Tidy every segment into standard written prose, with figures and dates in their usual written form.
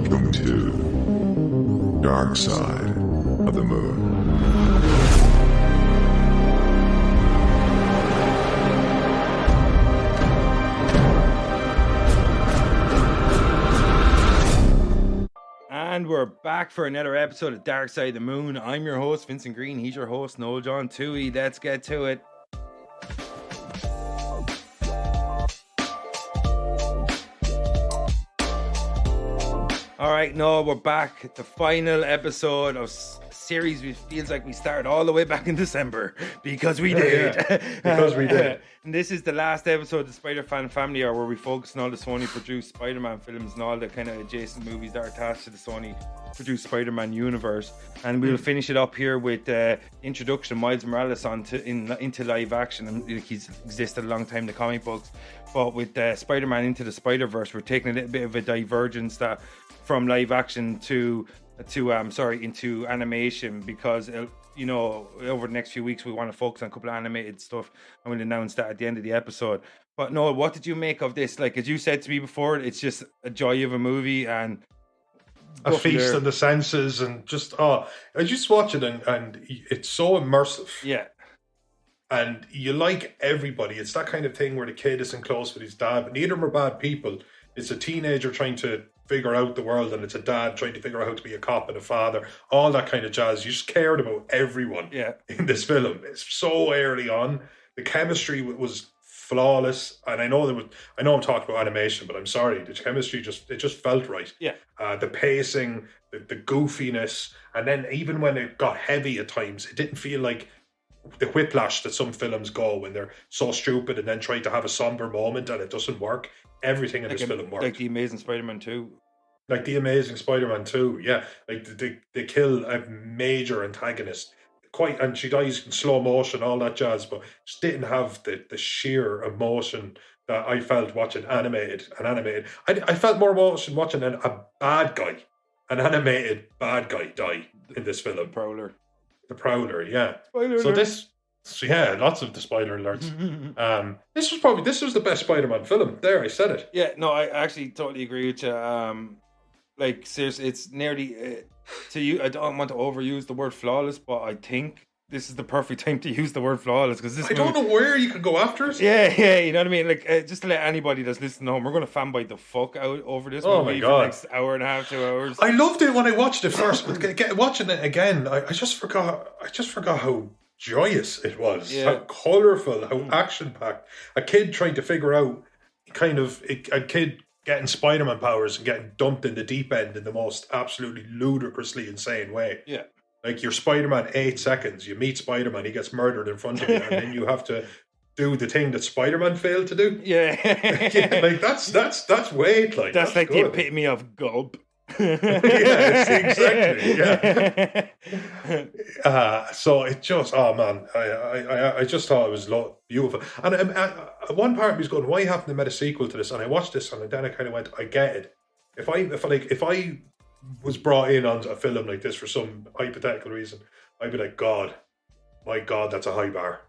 Welcome to Dark Side of the Moon. And we're back for another episode of Dark Side of the Moon. I'm your host, Vincent Green. He's your host, Noel John Toohey. Let's get to it. All right, Noel, we're back. The final episode of series. It feels like we started all the way back in December because we did. Because we did. And this is the last episode of the Spider-Fan family, or where we focus on all the Sony-produced Spider-Man films and all the kind of adjacent movies that are attached to the Sony-produced Spider-Man universe. And we'll finish it up here with introduction of Miles Morales into live action. And he's existed a long time in the comic books, but with Spider-Man Into the Spider-Verse, we're taking a little bit of a divergence from live action into animation, because over the next few weeks we want to focus on a couple of animated stuff, and we'll announce that at the end of the episode. But Noel, what did you make of this? Like, as you said to me before, it's just a joy of a movie and a feast of the senses, and just I just watch it and it's so immersive. Yeah. And you like everybody. It's that kind of thing where the kid isn't close with his dad, but neither of them are bad people. It's a teenager trying to figure out the world, and it's a dad trying to figure out how to be a cop and a father, all that kind of jazz. You just cared about everyone in this film. It's so early on. The chemistry was flawless, and I know I'm talking about animation, but I'm sorry, the chemistry just felt right. Yeah. The pacing, the goofiness, and then even when it got heavy at times, it didn't feel like the whiplash that some films go when they're so stupid and then try to have a somber moment and it doesn't work. Everything in this film worked. Like The Amazing Spider-Man 2. Like The Amazing Spider-Man 2, yeah. Like they kill a major antagonist. And she dies in slow motion, all that jazz, but just didn't have the sheer emotion that I felt watching animated. I felt more emotion watching an animated bad guy die in this film. The Prowler, yeah. Spoiler alert. Lots of the spoiler alerts. This was the best Spider-Man film. There, I said it. Yeah, no, I actually totally agree with you. Like, seriously, it's nearly I don't want to overuse the word flawless, but I think this is the perfect time to use the word flawless, because I don't know where you could go after it. Yeah, you know what I mean. Like, just to let anybody that's listening home, we're going to fanboy the fuck out over this movie for the next hour and a half, 2 hours. I loved it when I watched it first, but watching it again, I just forgot how joyous it was, how colourful, how action-packed. A kid trying to figure out a kid getting Spider-Man powers and getting dumped in the deep end in the most absolutely ludicrously insane way. Yeah. Like, you're Spider-Man 8 seconds, you meet Spider-Man, he gets murdered in front of you, and then you have to do the thing that Spider-Man failed to do. Yeah. Like, that's weight. Like, that's like good. The epitome of gulp. Exactly. Yeah. So it just, I just thought it was beautiful. And one part of me was going, why haven't they made a sequel to this? And I watched this, and then I kind of went, I get it. If I was brought in on a film like this for some hypothetical reason, I'd be like, my God, that's a high bar.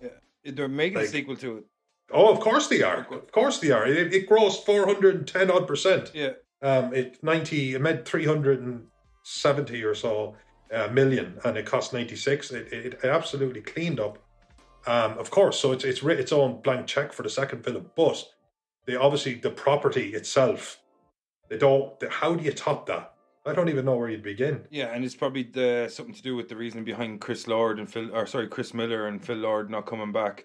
Yeah, they're making a sequel to it. Oh, of course they are. Of course they are. It grossed 410 odd %. Yeah. It made 370 or so million, and it cost 96. It absolutely cleaned up. Of course, so it's written its own blank check for the second film, but the property itself, how do you top that? I don't even know where you'd begin. Yeah, and it's probably something to do with the reason behind Chris Miller and Phil Lord not coming back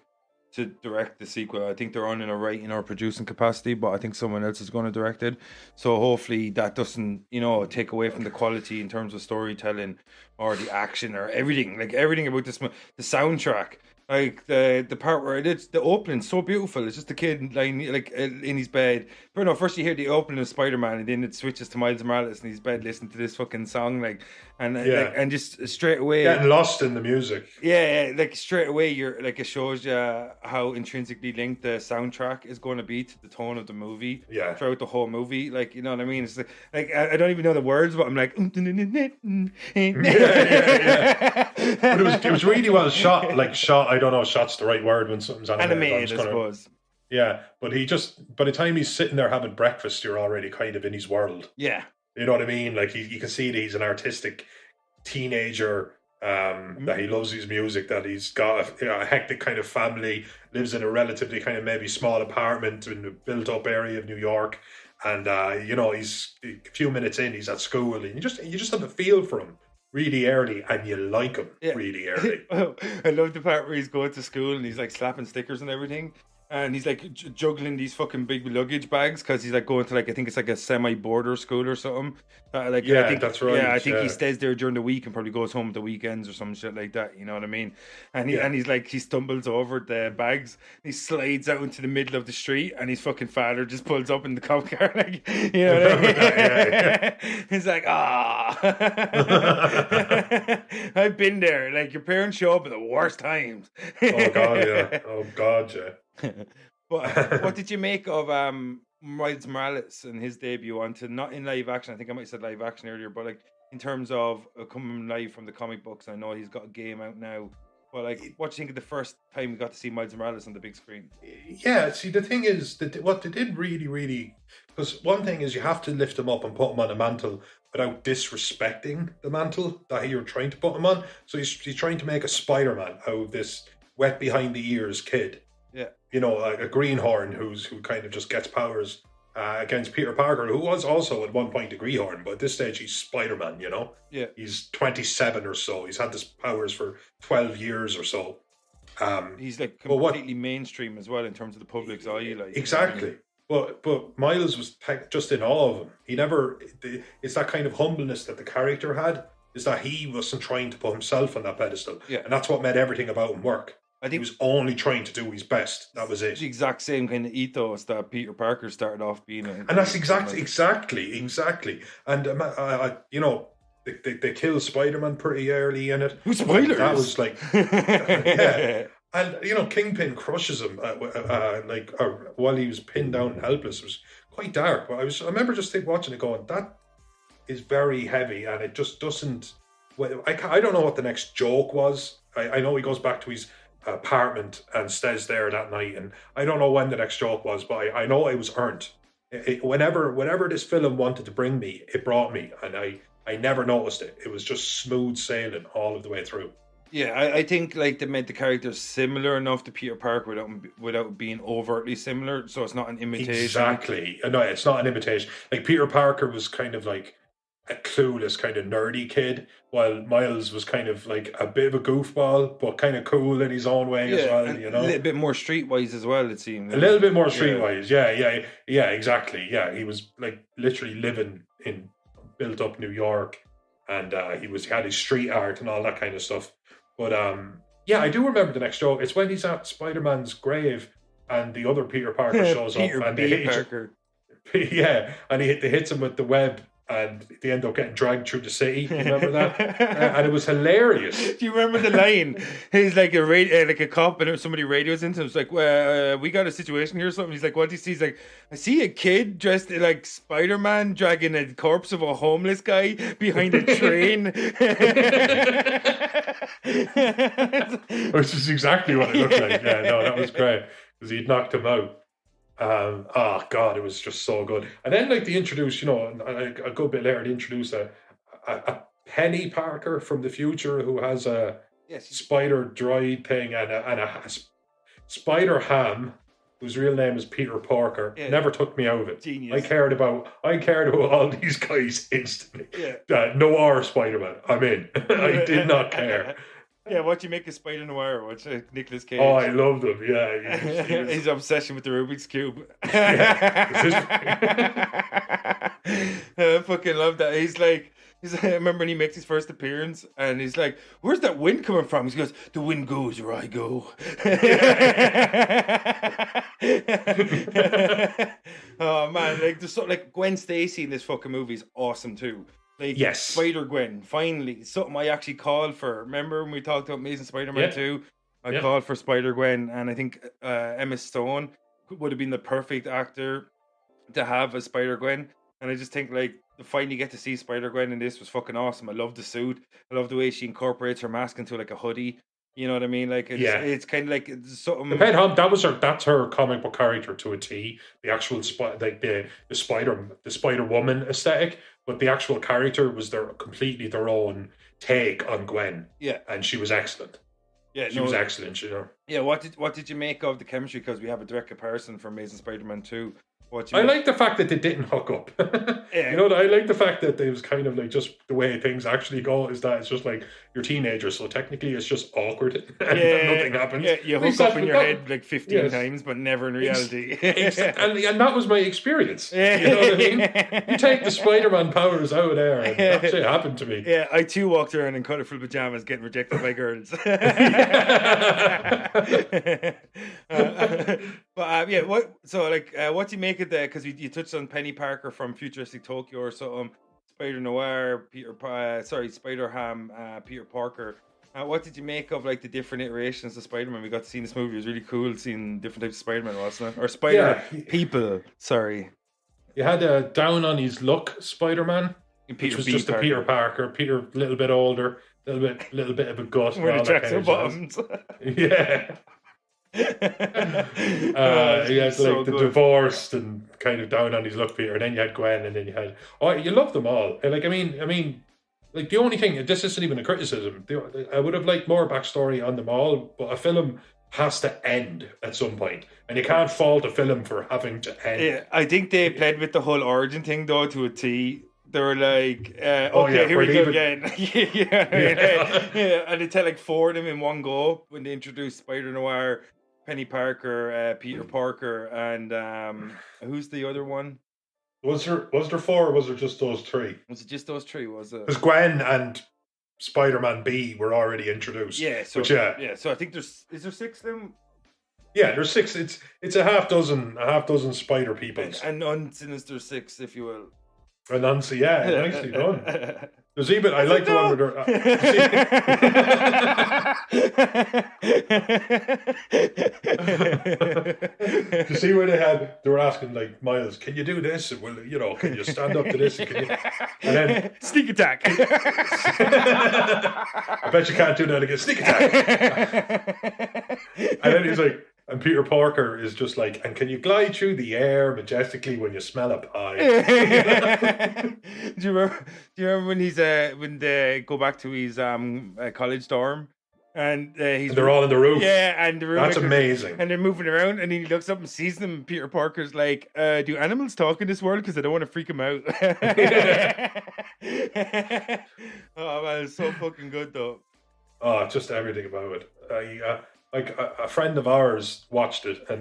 to direct the sequel. I think they're on in a writing or producing capacity, but I think someone else is going to direct it. So hopefully that doesn't, take away from the quality in terms of storytelling or the action or everything. Like, everything about this, the soundtrack. Like, the part where the opening's so beautiful. It's just the kid lying like in his bed. But no, first you hear the opening of Spider-Man, and then it switches to Miles Morales in his bed listening to this fucking song, and just straight away getting lost in the music. Yeah, like straight away it shows you how intrinsically linked the soundtrack is going to be to the tone of the movie. Yeah, throughout the whole movie, like, you know what I mean. It's like I don't even know the words, but I'm like, yeah. But it was really well shot. Like, I don't know if shot's the right word when something's animated, I suppose. Yeah, but by the time he's sitting there having breakfast, you're already kind of in his world. Yeah. You know what I mean? Like you can see that he's an artistic teenager. That he loves his music. That he's got a hectic kind of family. Lives in a relatively kind of maybe small apartment in a built-up area of New York. And he's a few minutes in, he's at school, and you just have a feel for him really early, and you like him really early. I love the part where he's going to school and he's like slapping stickers and everything. And he's like juggling these fucking big luggage bags because he's like going to like I think it's like a semi-border school or something. I think, that's right. Yeah, I think he stays there during the week and probably goes home at the weekends or some shit like that. You know what I mean? And he's like he stumbles over the bags. He slides out into the middle of the street, and his fucking father just pulls up in the cop car, like you know what I mean? He's like, I've been there. Like your parents show up at the worst times. Oh god, yeah. But what did you make of Miles Morales and his debut onto not in live action? I think I might have said live action earlier, but like in terms of coming live from the comic books, I know he's got a game out now. But like, what do you think of the first time we got to see Miles Morales on the big screen? Yeah, see, the thing is that what they did really, because one thing is you have to lift him up and put him on a mantle without disrespecting the mantle that you're trying to put him on. So he's trying to make a Spider-Man out of this wet behind the ears kid. Yeah. You know, a greenhorn who kind of just gets powers against Peter Parker, who was also at one point a greenhorn, but at this stage he's Spider-Man, you know? Yeah. He's 27 or so. He's had this powers for 12 years or so. He's like completely mainstream as well in terms of the public's eye. Like exactly. But Miles was just in awe of him. He never... It's that kind of humbleness that the character had, is that he wasn't trying to put himself on that pedestal. Yeah. And that's what made everything about him work. I think he was only trying to do his best. That was it. The exact same kind of ethos that Peter Parker started off being. And that's exactly. And they kill Spider-Man pretty early in it. Spoilers. That was like, yeah. And Kingpin crushes him while he was pinned down and helpless. It was quite dark. But I remember just watching it, going, that is very heavy, and it just doesn't. Well, I don't know what the next joke was. I know he goes back to his apartment and stays there that night, and I don't know when the next joke was, but I know it was earned. Whenever this film wanted to bring me, it brought me, and I never noticed it. It was just smooth sailing all of the way through. Yeah, I think like they made the characters similar enough to Peter Parker without being overtly similar, so it's not an imitation. Exactly. No, it's not an imitation. Like Peter Parker was kind of like a clueless kind of nerdy kid, while Miles was kind of like a bit of a goofball, but kind of cool in his own way as well, you know? A little bit more streetwise as well, it seemed. A little bit more streetwise, yeah, exactly. Yeah, he was like literally living in built up New York, and he had his street art and all that kind of stuff. But I do remember the next joke. It's when he's at Spider-Man's grave and the other Peter Parker shows up, and they hit Parker. And they hits him with the web, and they end up getting dragged through the city. You remember that? And it was hilarious. Do you remember the line? He's like a cop, and somebody radios into him. It's like, well, we got a situation here or something. He's like, what do you see? He's like, I see a kid dressed like Spider-Man dragging a corpse of a homeless guy behind a train. Which is exactly what it looked like. Yeah, no, that was great, because he'd knocked him out. Oh god, it was just so good. And then like they introduced, a good bit later, they introduced a Penny Parker from the future who has a spider droid thing and a spider ham whose real name is Peter Parker. Never took me out of it. Genius. I cared about all these guys instantly. Noir Spider-Man, I'm in. I did not care. Yeah, what you make of Spider Noir? What's Nicolas Cage? Oh, I loved him. Yeah, his obsession with the Rubik's cube. I fucking love that. He's like, I remember when he makes his first appearance, and he's like, "Where's that wind coming from?" He goes, "The wind goes where I go." Oh man, like Gwen Stacy in this fucking movie is awesome too. Like, yes. Spider-Gwen, finally. Something I actually called for. Remember when we talked about Amazing Spider-Man 2? I called for Spider-Gwen, and I think Emma Stone would have been the perfect actor to have as Spider-Gwen. And I just think, like, the finally get to see Spider-Gwen in this was fucking awesome. I love the suit. I love the way she incorporates her mask into, like, a hoodie. You know what I mean? Like, it's kind of like something. That's her comic book character to a T. The actual the Spider Woman aesthetic. but the actual character was completely their own take on Gwen. Yeah. And she was excellent. Yeah, She was excellent, you know. Yeah, what did you make of the chemistry? Because we have a direct comparison from Amazing Spider-Man 2. I like the fact that they didn't hook up. Yeah. You know, I like the fact that it was kind of like just the way things actually go is that it's just like you're teenagers, so technically it's just awkward and nothing happens. Yeah, you hook up in your head like 15 times, but never in reality. And that was my experience. You know what I mean? You take the Spider-Man powers out of there, and that shit happened to me. Yeah, I too walked around in colourful pajamas getting rejected by girls. What do you make of that? Because you touched on Penny Parker from Futuristic Tokyo or something, Spider Noir, Spider-Ham, Peter Parker. What did you make of like the different iterations of Spider-Man? We got to see in this movie. It was really cool seeing different types of Spider-Man, wasn't it? Or people. Sorry. You had a down on his luck Spider-Man, which was just a Peter Parker. Peter, a little bit older, little bit of a gut. Where the checks are bottomed. Yeah. He had like the divorced and kind of down on his luck Peter, and then you had Gwen, and then you had you loved them all. And like I mean, like the only thing, this isn't even a criticism. I would have liked more backstory on them all, but a film has to end at some point, and you can't fault a film for having to end. Yeah, I think they played with the whole origin thing though to a T. They were like, here we go again. And they tell like 4 of them in one go when they introduced Spider Noir, Penny Parker, Peter Parker, and who's the other one? Was there 4 or was there just those 3? Was it just those 3? Was it? Because Gwen and Spider-Man B were already introduced. Yeah, so I think is there 6 of them? Yeah, there's 6. It's a half dozen spider peoples. And non-sinister 6, if you will. Anansi, yeah, nicely done. There's even I like the one where they're. You see where they were asking like Miles, can you do this? And well, you know, can you stand up to this? And then sneak attack. I bet you can't do that again. Sneak attack. And then he's like. And Peter Parker is just like, and can you glide through the air majestically when you smell a pie? Do you remember when when they go back to his college dorm and they're all in the roof? Yeah, and the room that's amazing. And they're moving around, and he looks up and sees them. And Peter Parker's like, "Do animals talk in this world? Because I don't want to freak them out." Oh man, it's so fucking good though. Oh, just everything about it. Like a friend of ours watched it and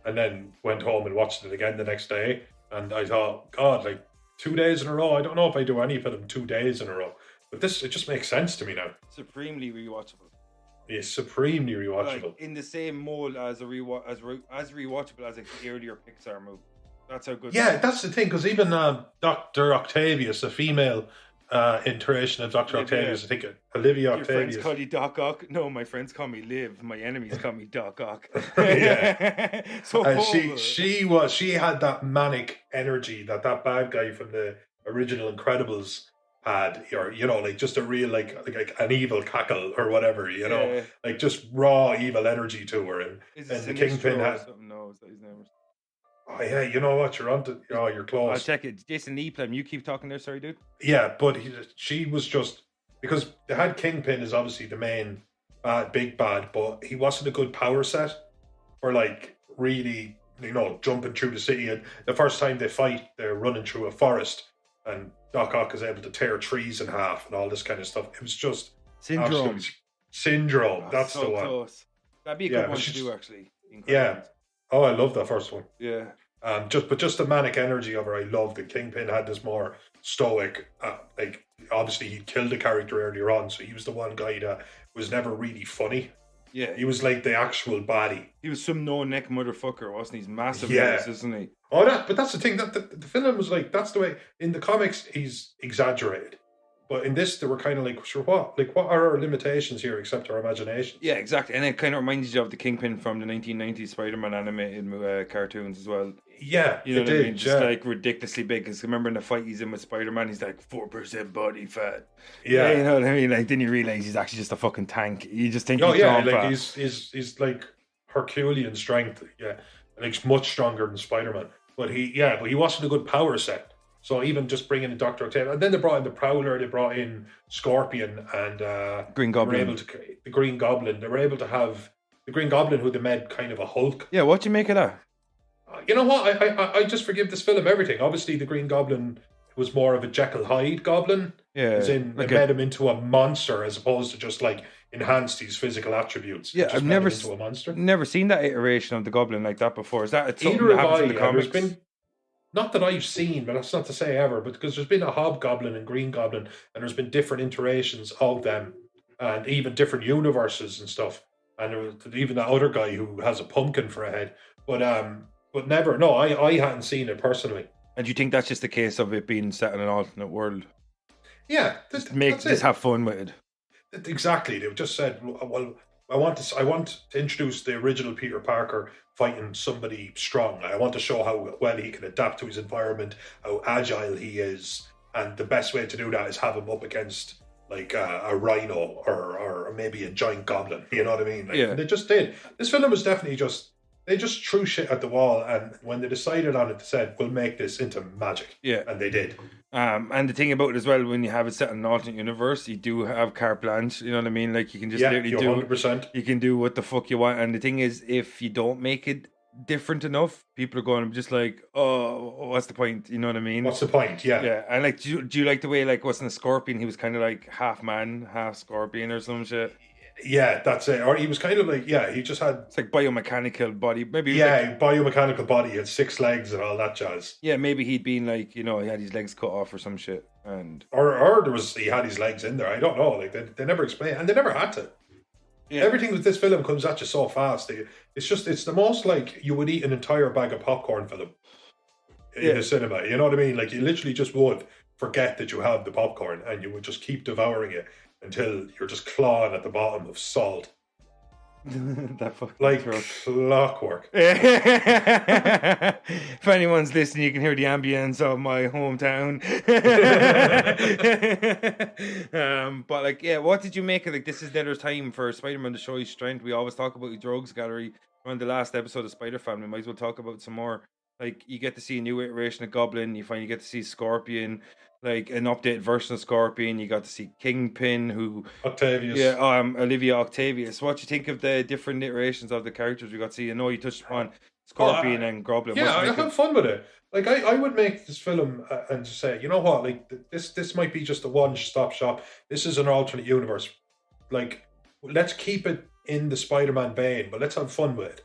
then went home and watched it again the next day, and I thought, God, like 2 days in a row. I don't know if I do any film 2 days in a row, but it just makes sense to me now. Supremely rewatchable. It's supremely rewatchable. Like, in the same mold as as rewatchable as the earlier Pixar movie. That's how good. Yeah, that's the thing, because even Dr. Octavius, a female iteration of Dr. Octavius, I think Olivia Octavius. Your friends call you Doc Ock? No, my friends call me Liv. My enemies call me Doc Ock. Yeah. And she had that manic energy that bad guy from the original Incredibles had, or you know, like just a real like an evil cackle or whatever, you know, like just raw evil energy to her. And the Kingpin had. No, is that his name? Oh yeah, you know what? You're on to. Oh, you're close. I'll check it. Jason Neeplam, you keep talking there. Sorry, dude. Yeah, but she was just because they had Kingpin is obviously the main big bad, but he wasn't a good power set for like really, you know, jumping through the city. And the first time they fight, they're running through a forest, and Doc Ock is able to tear trees in half and all this kind of stuff. It was just Syndrome. Oh, that's so the one. Close. That'd be a good one to do, actually. Yeah. Oh, I love that first one. Yeah. Just the manic energy of her, I love. The Kingpin had this more stoic, like obviously he killed a character earlier on, so he was the one guy that was never really funny. Yeah, he was like the actual baddie. He was some no-neck motherfucker, wasn't he? He's massive, isn't he? Oh, but that's the thing. That the film was like, that's the way. In the comics, he's exaggerated. But in this, they were kind of like, sure, what? Like, what are our limitations here except our imagination? Yeah, exactly. And it kind of reminds you of the Kingpin from the 1990s Spider-Man animated cartoons as well. Yeah, you know it what did. I mean? Just like ridiculously big. Because remember in the fight he's in with Spider-Man, he's like 4% body fat. Yeah, you know what I mean? Like, then you realize he's actually just a fucking tank. You just think, like he's like Herculean strength. Yeah, like much stronger than Spider-Man. But he wasn't a good power set. So even just bringing in Dr. Octavius, and then they brought in the Prowler, they brought in Scorpion, and Green Goblin. The Green Goblin. They were able to have the Green Goblin, who they made kind of a Hulk. Yeah, what do you make of that? You know what? I just forgive this film everything. Obviously, the Green Goblin was more of a Jekyll Hyde Goblin. Yeah, as in they made him into a monster as opposed to just like enhance these physical attributes. Yeah, I've never seen that iteration of the Goblin like that before. Is that something that happens in the comics? Not that I've seen, but that's not to say ever, but because there's been a Hobgoblin and Green Goblin, and there's been different iterations of them, and even different universes and stuff. And there was even that other guy who has a pumpkin for a head. But never, no, I hadn't seen it personally. And do you think that's just a case of it being set in an alternate world? Yeah, just have fun with it. Exactly. They just said, well, I want to introduce the original Peter Parker fighting somebody strong. I want to show how well he can adapt to his environment, how agile he is, and the best way to do that is have him up against like a rhino or maybe a giant goblin. You know what I mean? Like, yeah. They just did. This film was definitely they just threw shit at the wall, and when they decided on it, they said, we'll make this into magic. Yeah. And they did. And the thing about it as well, when you have it set in an alternate universe, you do have carte blanche, you know what I mean? Like, you can just literally do 100%. You can do what the fuck you want. And the thing is, if you don't make it different enough, people are going to be just like, oh, what's the point? You know what I mean? What's the point? Yeah. Yeah. And like, do you like the way, like, wasn't a Scorpion? He was kind of like half man, half Scorpion or some shit. Yeah, that's it. Or he was kind of like, he just had... It's like biomechanical body. Maybe biomechanical body. He had 6 legs and all that jazz. Yeah, maybe he'd been like, he had his legs cut off or some shit. And Or he had his legs in there. I don't know. Like, they never explained. And they never had to. Yeah. Everything with this film comes at you so fast. It's the most like you would eat an entire bag of popcorn film in a cinema. You know what I mean? Like, you literally just would forget that you have the popcorn and you would just keep devouring it until you're just clawing at the bottom of salt. Like clockwork. If anyone's listening, you can hear the ambience of my hometown. But like, what did you make of, like, this is another time for Spider-Man to show his strength? We always talk about the drugs gallery. On the last episode of Spider-Fan, we might as well talk about some more. Like, you get to see a new iteration of Goblin. You finally get to see Scorpion, like an updated version of Scorpion. You got to see Kingpin, Octavius. Yeah, Olivia Octavius. What do you think of the different iterations of the characters we got to see? I know you touched upon Scorpion and Goblin. Yeah, I have fun with it. Like, I would make this film and say, you know what, like, this might be just a one-stop shop. This is an alternate universe. Like, let's keep it in the Spider-Man vein, but let's have fun with it.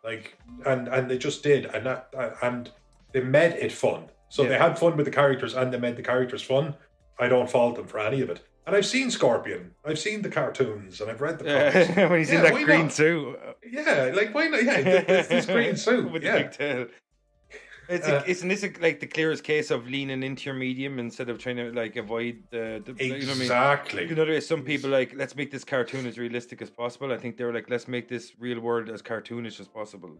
Like, and they just did, and they made it fun. So they had fun with the characters, and they made the characters fun. I don't fault them for any of it. And I've seen Scorpion, I've seen the cartoons, and I've read the comics. When he's in that green suit. Yeah, like, why not? Yeah, this green suit with the big tail. Isn't this like the clearest case of leaning into your medium instead of trying to like avoid the exactly? You know what I mean? You know, there's some people like, let's make this cartoon as realistic as possible. I think they were like, let's make this real world as cartoonish as possible.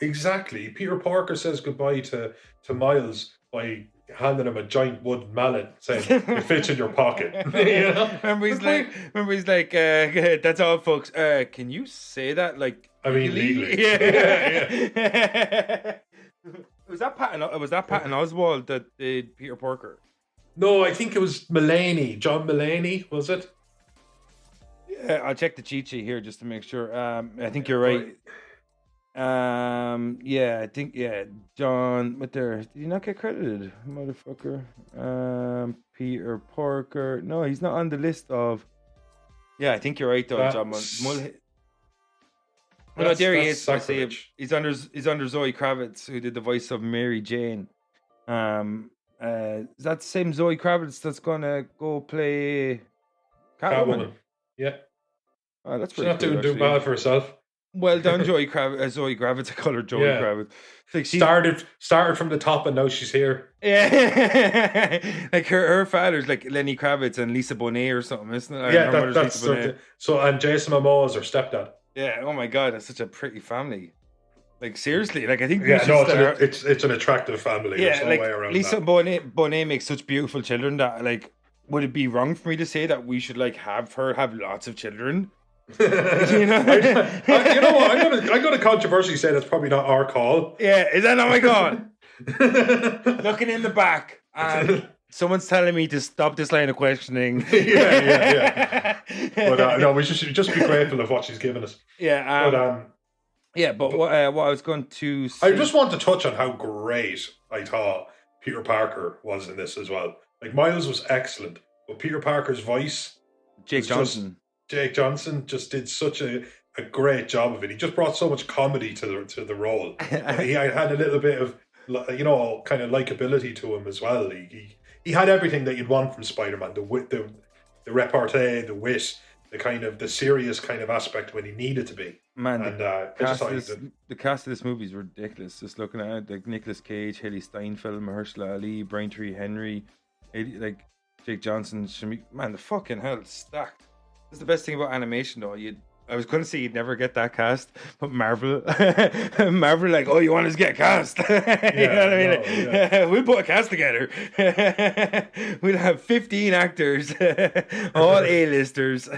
Exactly. Peter Parker says goodbye to Miles by handing him a giant wooden mallet, saying it fits in your pocket. You know? Remember he's like, that's all, folks. Can you say that? Like, I mean, legally. Yeah. Was that Patton Oswalt that did Peter Parker? No, I think it was Mulaney. John Mulaney, was it? Yeah, I'll check the cheat sheet here just to make sure. I think you're right. I think John. But did he not get credited, motherfucker? Peter Parker. No, he's not on the list of. Yeah, I think you're right though, John. Well, there he is. I see he's under Zoe Kravitz, who did the voice of Mary Jane. Is that the same Zoe Kravitz that's gonna go play Catwoman? Yeah. Oh, that's she's not doing too bad for herself. Well done, Zoe Kravitz. I call her Joey Kravitz. Like, started from the top and now she's here. Yeah, like her father's like Lenny Kravitz and Lisa Bonet or something, isn't it? Yeah, that's something. So, and Jason Momoa is her stepdad. Yeah. Oh my God, that's such a pretty family. Like, seriously, like, I think it's an attractive family. Yeah, there's no like way around Lisa that. Bonet makes such beautiful children that, like, would it be wrong for me to say that we should like have her have lots of children? You know what? I'm gonna controversially say that's probably not our call. Yeah, is that not my call? Looking in the back, Someone's telling me to stop this line of questioning. yeah. But no, we should just be grateful of what she's given us. But what I was going to say... I just want to touch on how great I thought Peter Parker was in this as well. Like, Miles was excellent, but Peter Parker's voice... Jake Johnson just did such a great job of it. He just brought so much comedy to the role. He had a little bit of, kind of likability to him as well. He had everything that you'd want from Spider-Man. The wit, the repartee, the wit, the serious kind of aspect when he needed to be. Man, the cast of this movie is ridiculous. Just looking at it, like Nicolas Cage, Haley Steinfeld, Mahershala Ali, Braintree Henry, Jake Johnson, man, the fucking hell stacked. That's the best thing about animation, though. I was going to say you'd never get that cast, but Marvel, like, you want us to get a cast? You know what I mean? We'll put a cast together. We'll have 15 actors, all A-listers.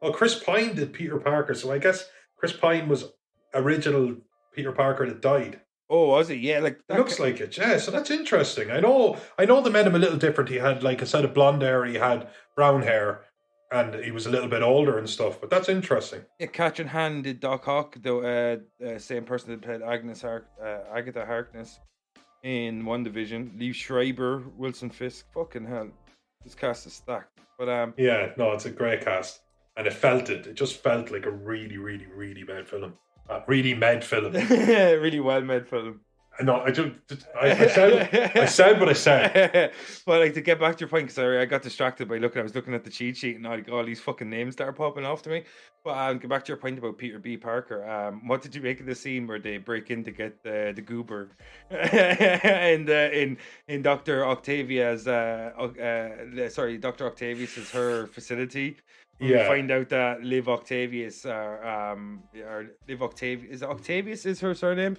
Well, Chris Pine did Peter Parker, so I guess Chris Pine was original Peter Parker that died. Oh, was it? Yeah, like that looks like it. Yeah, so that's interesting. I know they made him a little different. He had, like, instead of blonde hair, he had brown hair. And he was a little bit older and stuff, but that's interesting. Yeah, Catherine Hahn did Doc Ock, the same person that played Agatha Harkness in WandaVision. Lee Schreiber, Wilson Fisk. Fucking hell, this cast is stacked. But it's a great cast, and it just felt like a really, really, really made film. Really well made film. No, I said what I said. But like, to get back to your point, because I got distracted by I was looking at the cheat sheet and all these fucking names started popping off to me. But get back to your point about Peter B. Parker. What did you make of the scene where they break in to get the goober and in Dr. Octavia's Dr. Octavius is her facility. We find out that Liv Octavius is Octavius is her surname.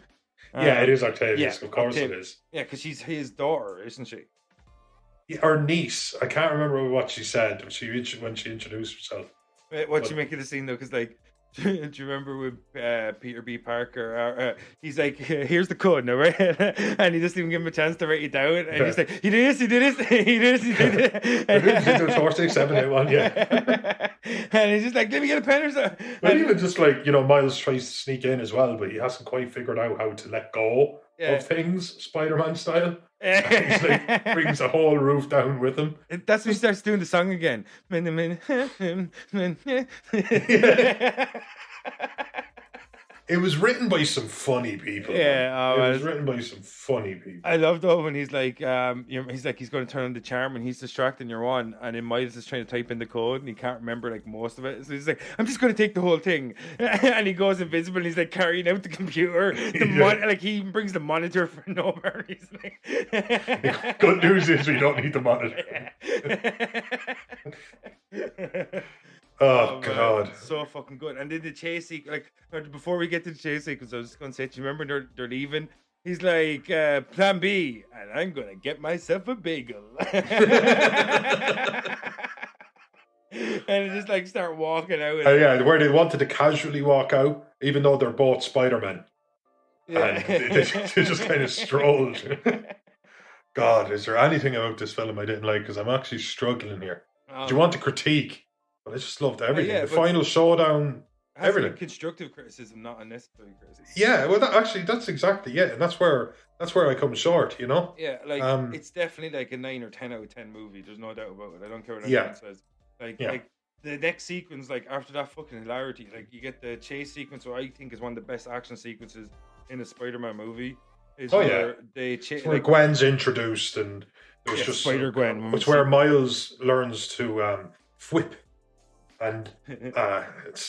It is Octavius. Of course it is. Yeah, because she's his daughter, isn't she? Yeah, or niece. I can't remember what she said when she introduced herself. What you make of the scene though? Because like, do you remember with Peter B. Parker? He's like, here's the code now, right? And he doesn't even give him a chance to write it down. And he's like, he did this. 4, 6, 7, 8, 1, yeah. And he's just like, let me get a pen or something. But even just like, Miles tries to sneak in as well, but he hasn't quite figured out how to let go of things, Spider-Man style. He's like, brings the whole roof down with him. That's when he starts doing the song again. It was written by some funny people. Yeah, it was written by some funny people. I love though when he's like, he's going to turn on the charm and he's distracting your one, and then Miles is trying to type in the code and he can't remember like most of it. So he's like, I'm just going to take the whole thing, and he goes invisible. And he's like carrying out the computer. Like he brings the monitor for no reason. Good news is we don't need the monitor. Oh God, so fucking good. And then the chase sequence, like before we get to the chase sequence, I was just gonna say, do you remember they're leaving? He's like, plan B, and I'm gonna get myself a bagel. And they just like start walking out. Where they wanted to casually walk out, even though they're both Spider-Man. And they just kind of strolled. God, is there anything about this film I didn't like? Because I'm actually struggling here. Do you want to critique? But I just loved everything. The final showdown, everything. Constructive criticism, not unnecessary criticism. Yeah, well, that's exactly it, and that's where I come short. Yeah, like it's definitely like a 9 or 10 out of 10 movie. There's no doubt about it. I don't care what anyone says. Like the next sequence, like after that fucking hilarity, like you get the chase sequence, which I think is one of the best action sequences in a Spider-Man movie. Where Gwen's introduced, and it was just Spider-Gwen. It's where Miles learns to whip and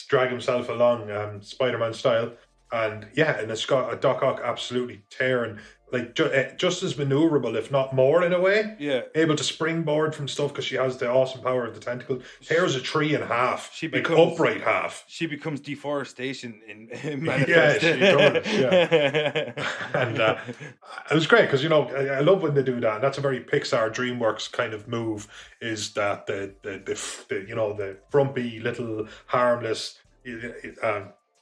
drag himself along Spider-Man style, and it's got a Doc Ock absolutely tearing, like just as maneuverable, if not more in a way. Yeah, able to springboard from stuff because she has the awesome power of the tentacle. Tears a tree in half. She becomes upright half. She becomes deforestation in Manifest. Yeah, she does. Yeah, and it was great because I love when they do that. And that's a very Pixar DreamWorks kind of move. Is that the frumpy little harmless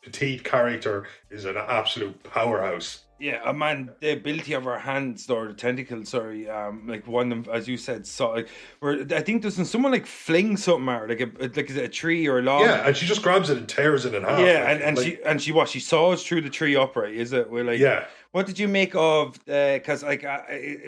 petite character is an absolute powerhouse. Yeah, man, the ability of her hands or the tentacles, sorry, like one of them, as you said, saw like where I think doesn't someone like fling something at her, like is it a tree or a log? Yeah, and she just grabs it and tears it in half. Yeah, and she saws through the tree upright, is it? We're like, yeah, what did you make of? Because like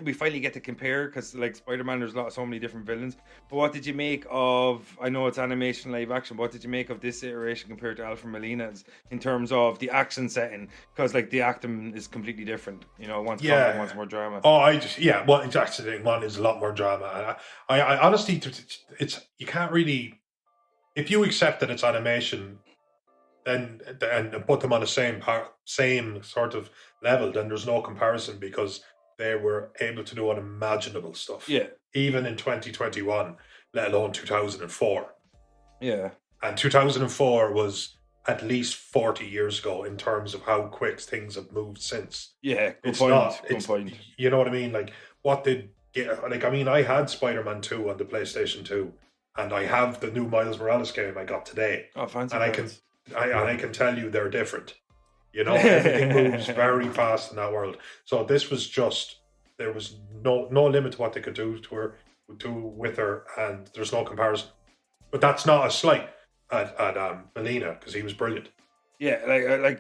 we finally get to compare because like Spider-Man, there's so many different villains. But what did you make of? I know it's animation, live action. What did you make of this iteration compared to Alfred Molina's in terms of the action setting? Because like the acting is completely different. You know, one's comedy, one's more drama. Oh, well, it's actually one is a lot more drama. I honestly, it's you can't really, if you accept that it's animation, then and put them on the same sort of level, then there's no comparison because they were able to do unimaginable stuff. Yeah, even in 2021, let alone 2004. Yeah, and 2004 was at least 40 years ago in terms of how quick things have moved since. Yeah, good point. You know what I mean? Like, what did like? I mean, I had Spider-Man 2 on the PlayStation 2, and I have the new Miles Morales game I got today. Oh, fancy! And I can tell you they're different. You know, everything moves very fast in that world. So this was just there was no limit to what they could do with her, and there's no comparison. But that's not a slight at Molina because he was brilliant. Yeah,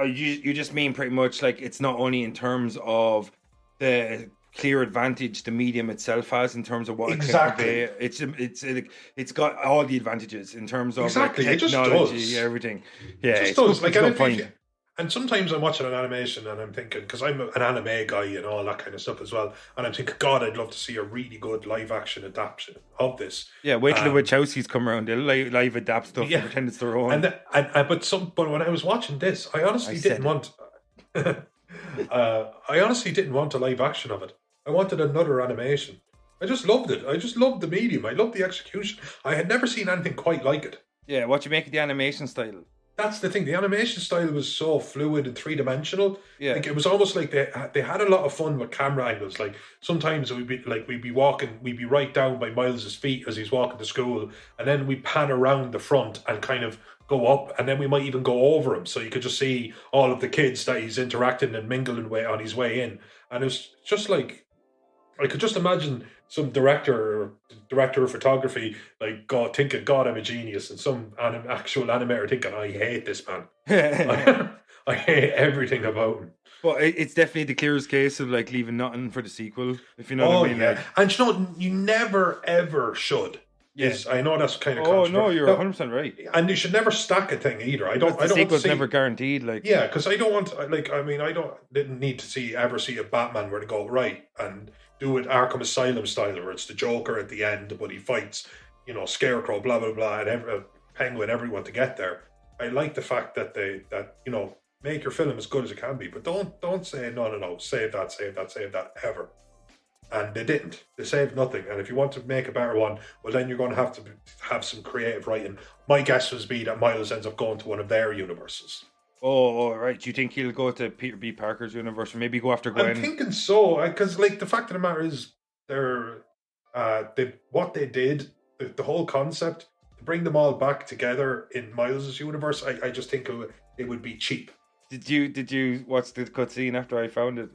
you just mean pretty much like it's not only in terms of the clear advantage the medium itself has in terms of what exactly it can convey. It's got all the advantages in terms of exactly like, technology, everything. Yeah, it just does. And sometimes I'm watching an animation and I'm thinking, because I'm an anime guy and all that kind of stuff as well, and I'm thinking, God, I'd love to see a really good live action adaptation of this. Yeah, wait till the Wachowskis come around, they'll live adapt stuff and pretend it's their own. But when I was watching this, I honestly didn't want a live action of it. I wanted another animation. I just loved it. I just loved the medium. I loved the execution. I had never seen anything quite like it. Yeah, what you make of the animation style? That's the thing. The animation style was so fluid and three-dimensional. Yeah, like it was almost like they had a lot of fun with camera angles. Like sometimes we'd be walking, we'd be right down by Miles's feet as he's walking to school, and then we pan around the front and kind of go up, and then we might even go over him, so you could just see all of the kids that he's interacting and mingling with on his way in. And it was just like I could just imagine some director of photography thinking, God, I'm a genius, and some actual animator thinking, I hate this man. I hate everything about him. But it's definitely the clearest case of like leaving nothing for the sequel, if you know what I mean. Yeah. And you never ever should. Yes, I know that's kind of. Oh no, you're 100% right. And you should never stack a thing either. I don't. The sequel's never guaranteed. Like, yeah, because I don't want. Didn't need to ever see a Batman where they go right and do it Arkham Asylum style, where it's the Joker at the end, but he fights, Scarecrow, blah blah blah, and Penguin, everyone to get there. I like the fact that make your film as good as it can be, but don't say no, save that ever. And they didn't. They saved nothing. And if you want to make a better one, well, then you're going to have some creative writing. My guess would be that Miles ends up going to one of their universes. Oh, right. Do you think he'll go to Peter B. Parker's universe, or maybe go after Gwen? I'm thinking so, because the fact of the matter is, what they did, the whole concept, to bring them all back together in Miles's universe, I just think it would be cheap. Did you watch the cutscene after I found it?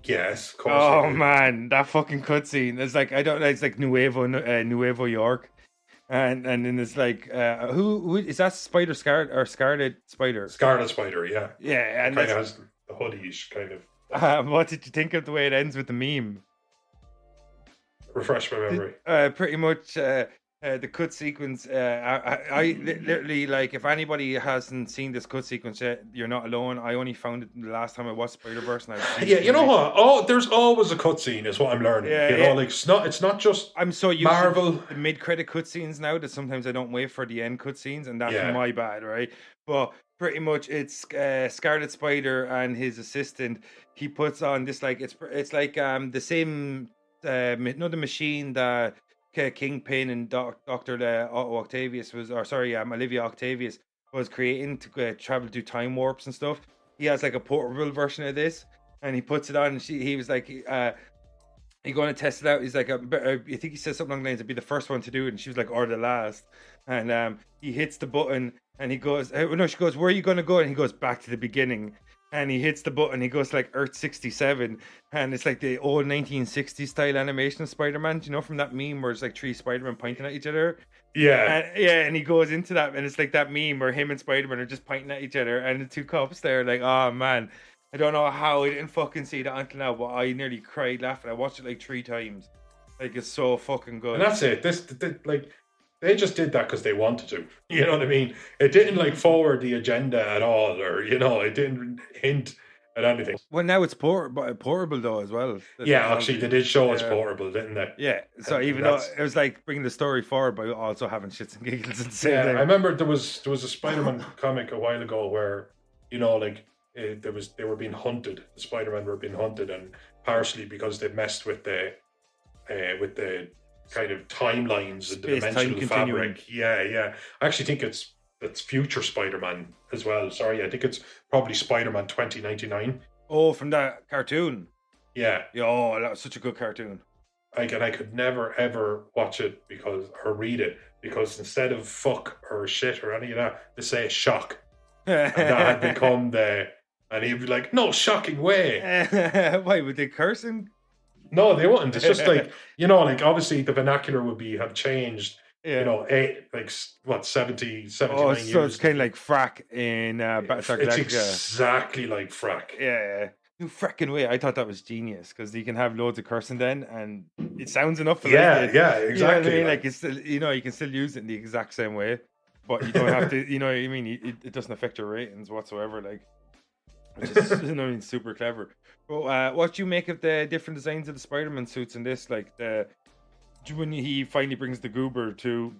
Yes, of course. Oh man, that fucking cutscene! It's like it's like Nuevo York, and then it's like who is that? Scarlet Spider? Scarlet Spider, yeah. Yeah, and kind of has the hoodie-ish kind of. What did you think of the way it ends with the meme? Refresh my memory. Pretty much. The cut sequence, I literally, like, if anybody hasn't seen this cut sequence yet, you're not alone. I only found it the last time I watched Spider-Verse. Yeah, you know what? Oh, there's always a cutscene, is what I'm learning. Yeah, like it's not just I'm so used Marvel. to the mid-credit cutscenes now that sometimes I don't wait for the end cutscenes, and that's my bad, right? But pretty much it's Scarlet Spider and his assistant. He puts on this, like, it's like the same the machine that Kingpin and Dr. Olivia Octavius was creating to travel through time warps and stuff. He has like a portable version of this, and he puts it on, and he was like, "You going to test it out?" He's like, I think he says something along the lines, "I'd be the first one to do it," and she was like, "Or the last." And he hits the button, and he goes, "No," she goes, "Where are you going to go?" And he goes, "Back to the beginning." and he hits the button. He goes to like Earth 67, and it's like the old 1960s style animation of Spider-Man. Do you know from that meme where it's like three Spider-Man pointing at each other? Yeah. And he goes into that, and it's like that meme where him and Spider-Man are just pointing at each other, and the two cops there, like, oh man, I don't know how I didn't fucking see that until now, but I nearly cried laughing. I watched it like 3 times. Like, it's so fucking good. And that's it. Like, they just did that because they wanted to. You know what I mean? It didn't like forward the agenda at all, or it didn't hint at anything. Well, now it's portable though as well. Yeah, actually, they did show us portable, didn't they? Yeah. So And even though it was like bringing the story forward, but also having shits and giggles at the same time. I remember there was a Spider-Man comic a while ago where they were being hunted. The Spider-Man were being hunted, and partially because they messed with the kind of timelines and the dimensional fabric. Yeah. I actually think it's future Spider-Man as well. Sorry, I think it's probably Spider-Man 2099. Oh, from that cartoon. Yeah. Oh, that was such a good cartoon. I could never ever watch it or read it because instead of fuck or shit or any of that, they say shock. And that had become and he'd be like, no shocking way. Why would they cursing? No, they wouldn't. It's just like, like obviously the vernacular would have changed. Yeah. 79 years. So it's kind of like frack in Battlestar Galactica. It's exactly like frack. Yeah. No fracking way. I thought that was genius because you can have loads of cursing then, and it sounds enough. Yeah, exactly. You know what I mean? Like it's still, you can still use it in the exact same way, but you don't have to. You know what I mean? It doesn't affect your ratings whatsoever. Like, which is super clever. But what do you make of the different designs of the Spider-Man suits in this? Like when he finally brings the goober to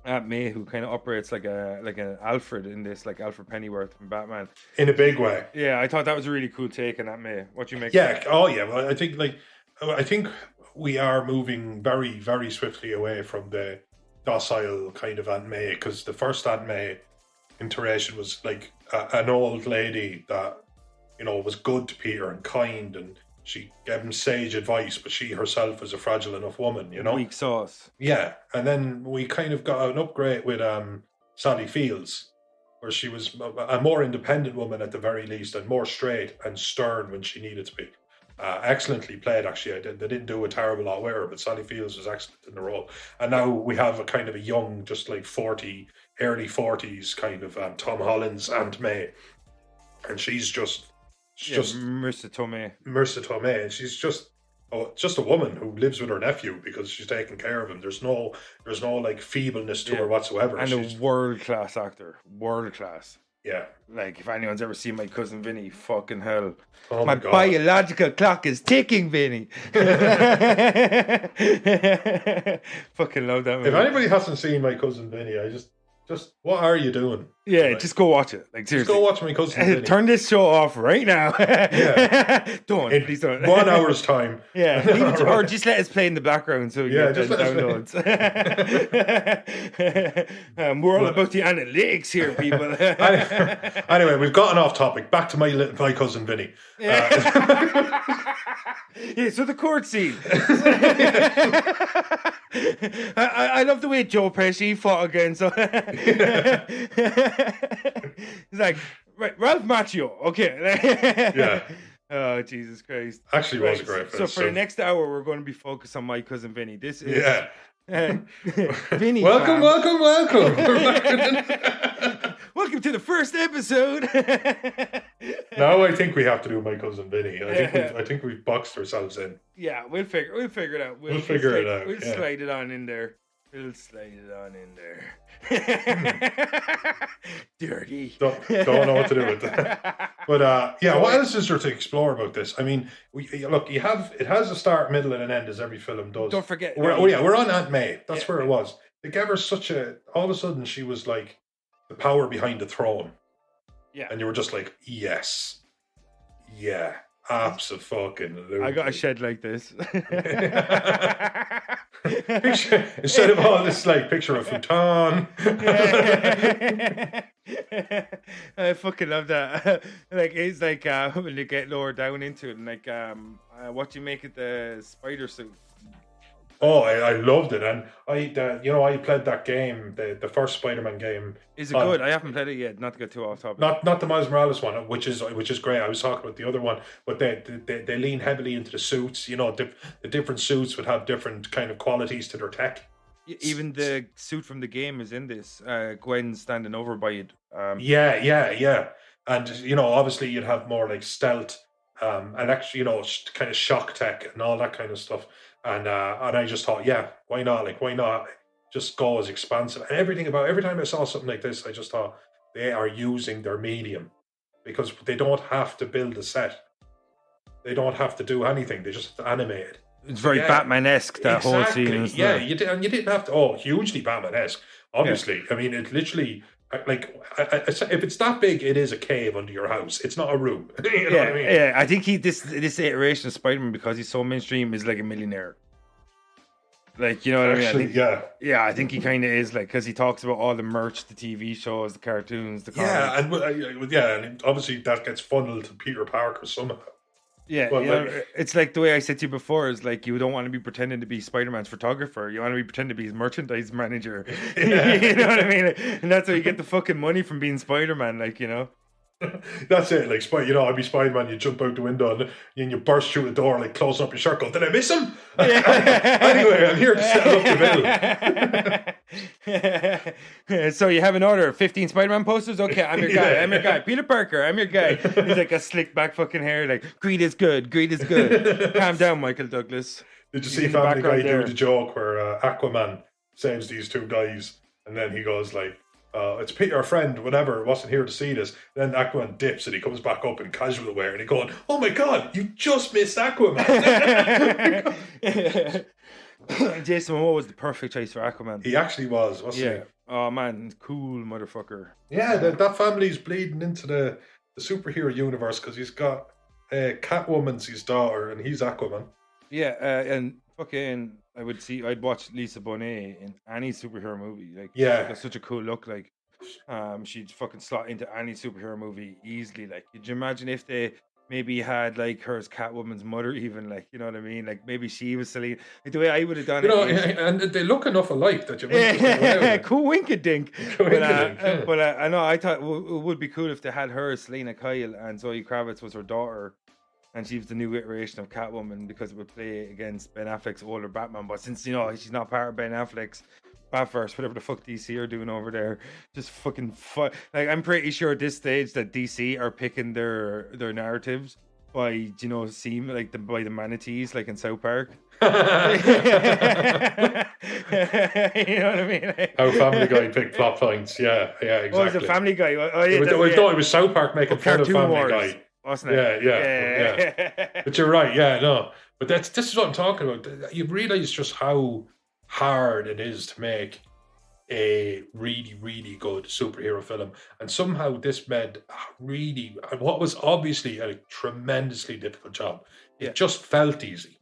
Aunt May, who kind of operates like an Alfred in this, like Alfred Pennyworth from Batman, in a big way. Yeah, I thought that was a really cool take on Aunt May. What do you make? Yeah. Oh yeah. Well, I think we are moving very, very swiftly away from the docile kind of Aunt May, because the first Aunt May iteration was like an old lady that was good to Peter and kind, and she gave him sage advice, but she herself was a fragile enough woman, Weak sauce. Yeah, and then we kind of got an upgrade with Sally Fields, where she was a more independent woman at the very least, and more straight and stern when she needed to be. Excellently played, actually. They didn't do a terrible lot with her, but Sally Fields was excellent in the role. And now we have a kind of a young, just like early 40s kind of Tom Holland's Aunt May, and she's just Marissa Tomei, and she's just a woman who lives with her nephew because she's taking care of him. There's no like feebleness to her whatsoever. And she's a world-class actor. World-class. Yeah. Like, if anyone's ever seen My Cousin Vinny, fucking hell. Oh my God. Biological clock is ticking, Vinny. Fucking love that movie. If anybody hasn't seen My Cousin Vinny, just what are you doing? Yeah, just go watch it. Like, seriously. Just go watch My Cousin Vinny. Turn this show off right now. Please don't. 1 hour's time. Yeah, or just let us play in the background so we get downloads. We're all about the analytics here, people. Anyway, we've gotten off topic. Back to My Cousin Vinny. So the court scene. I love the way Joe Pesci fought again. So he's like, right, Ralph Macchio. Okay. Yeah. Oh, Jesus Christ. Actually, was a great film. So for the next hour, we're going to be focused on My Cousin Vinny. This is Vinny. Welcome. Welcome to the first episode. Now I think we have to do My Cousin Vinny. I think we've boxed ourselves in. Yeah, we'll figure it out. We'll figure it out. We'll slide it on in there. Dirty. Don't know what to do with that. But what else is there to explore about this? I mean, it has a start, middle, and an end, as every film does. Don't forget. We're on Aunt May. That's where it was. They gave her all of a sudden she was like the power behind the throne. Yeah. And you were just like, yes. Yeah. Absolutely. I got a shed like this. Instead of all this, like, picture of futon. I fucking love that. Like, it's like when you get lower down into it, and like, what do you make of the spider suit? Oh, I loved it, and I played that game, the first Spider-Man game. Is it good? I haven't played it yet. Not to get too off topic. Not the Miles Morales one, which is great. I was talking about the other one, but they lean heavily into the suits. The different suits would have different kind of qualities to their tech. Even the suit from the game is in this. Gwen standing over by it. Yeah. And obviously you'd have more like stealth, and actually kind of shock tech and all that kind of stuff. And I just thought, yeah, why not? Like, why not just go as expansive? And every time I saw something like this, I just thought they are using their medium, because they don't have to build a set. They don't have to do anything. They just have to animate it. It's very Batman-esque, that whole scene. Yeah, you didn't have to. Oh, hugely Batman-esque. Obviously, I mean, it literally. Like, if it's that big, it is a cave under your house. It's not a room. You know what I mean? Yeah. I think this iteration of Spider-Man, because he's so mainstream, is like a millionaire. Like, you know what I mean? Yeah, I think he kind of is, like, because he talks about all the merch, the TV shows, the cartoons, the comics. And obviously that gets funneled to Peter Parker somehow. Yeah, it's like the way I said to you before, is like, you don't want to be pretending to be Spider-Man's photographer. You want to be pretending to be his merchandise manager. You know what I mean? And that's how you get the fucking money from being Spider-Man, like, That's it. Like, I'd be Spider-Man, you jump out the window and you burst through the door, like, closing up your circle. Did I miss him? Anyway, I'm here to settle up the bill. So you have an order of 15 Spider-Man posters? Okay, I'm your guy. Peter Parker, I'm your guy. He's like a slick back fucking hair, like, greed is good. Calm down, Michael Douglas. Did you see Family Guy do the joke where Aquaman saves these two guys, and then he goes like, it's Peter, our friend, whatever, wasn't here to see this. Then Aquaman dips and he comes back up in casual wear and he going, oh my god, you just missed Aquaman. Jason Momoa was the perfect choice for Aquaman. He actually was, wasn't he? Oh man, cool motherfucker. Yeah, that family's bleeding into the superhero universe, because he's got Catwoman's his daughter and he's Aquaman. Yeah, and fucking, I'd watch Lisa Bonet in any superhero movie. Like, she's got such a cool look. Like, she'd fucking slot into any superhero movie easily. Like, could you imagine if they maybe had like her as Catwoman's mother, even, like, you know what I mean? Like, maybe she was silly. Like, the way I would have done it. And they look enough alike that you might cool wink-a-dink. But I know, I thought it would be cool if they had her as Selena Kyle and Zoe Kravitz was her daughter. And she was the new iteration of Catwoman, because it would play against Ben Affleck's older Batman. But since, she's not part of Ben Affleck's Batverse, whatever the fuck DC are doing over there, just fucking fun. Like, I'm pretty sure at this stage that DC are picking their narratives by, by the manatees, like in South Park. You know what I mean? Like, how Family Guy picked plot points. Yeah, exactly. Oh, it was a Family Guy. It was South Park making fun of Family Wars. Guy. Wasn't it? Yeah. But you're right, no. But this is what I'm talking about. You realize just how hard it is to make a really, really good superhero film. And somehow this made what was obviously a tremendously difficult job. It just felt easy.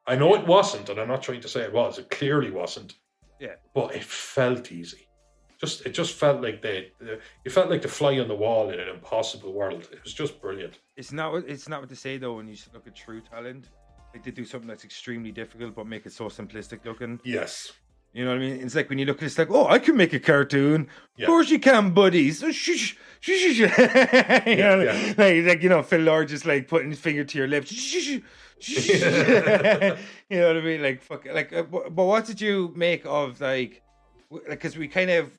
I know it wasn't, and I'm not trying to say it was. It clearly wasn't. Yeah. But it felt easy. It just felt like you felt like the fly on the wall in an impossible world. It was just brilliant. It's not what they say though when you look at true talent. Like, they do something that's extremely difficult but make it so simplistic looking. Yes. You know what I mean? It's like when you look at it, it's like, oh, I can make a cartoon. Yeah. Of course you can, buddies. Shh. You know, like Phil Lord just like putting his finger to your lips. You know what I mean? Like, fuck. Like, but what did you make of like? Because we kind of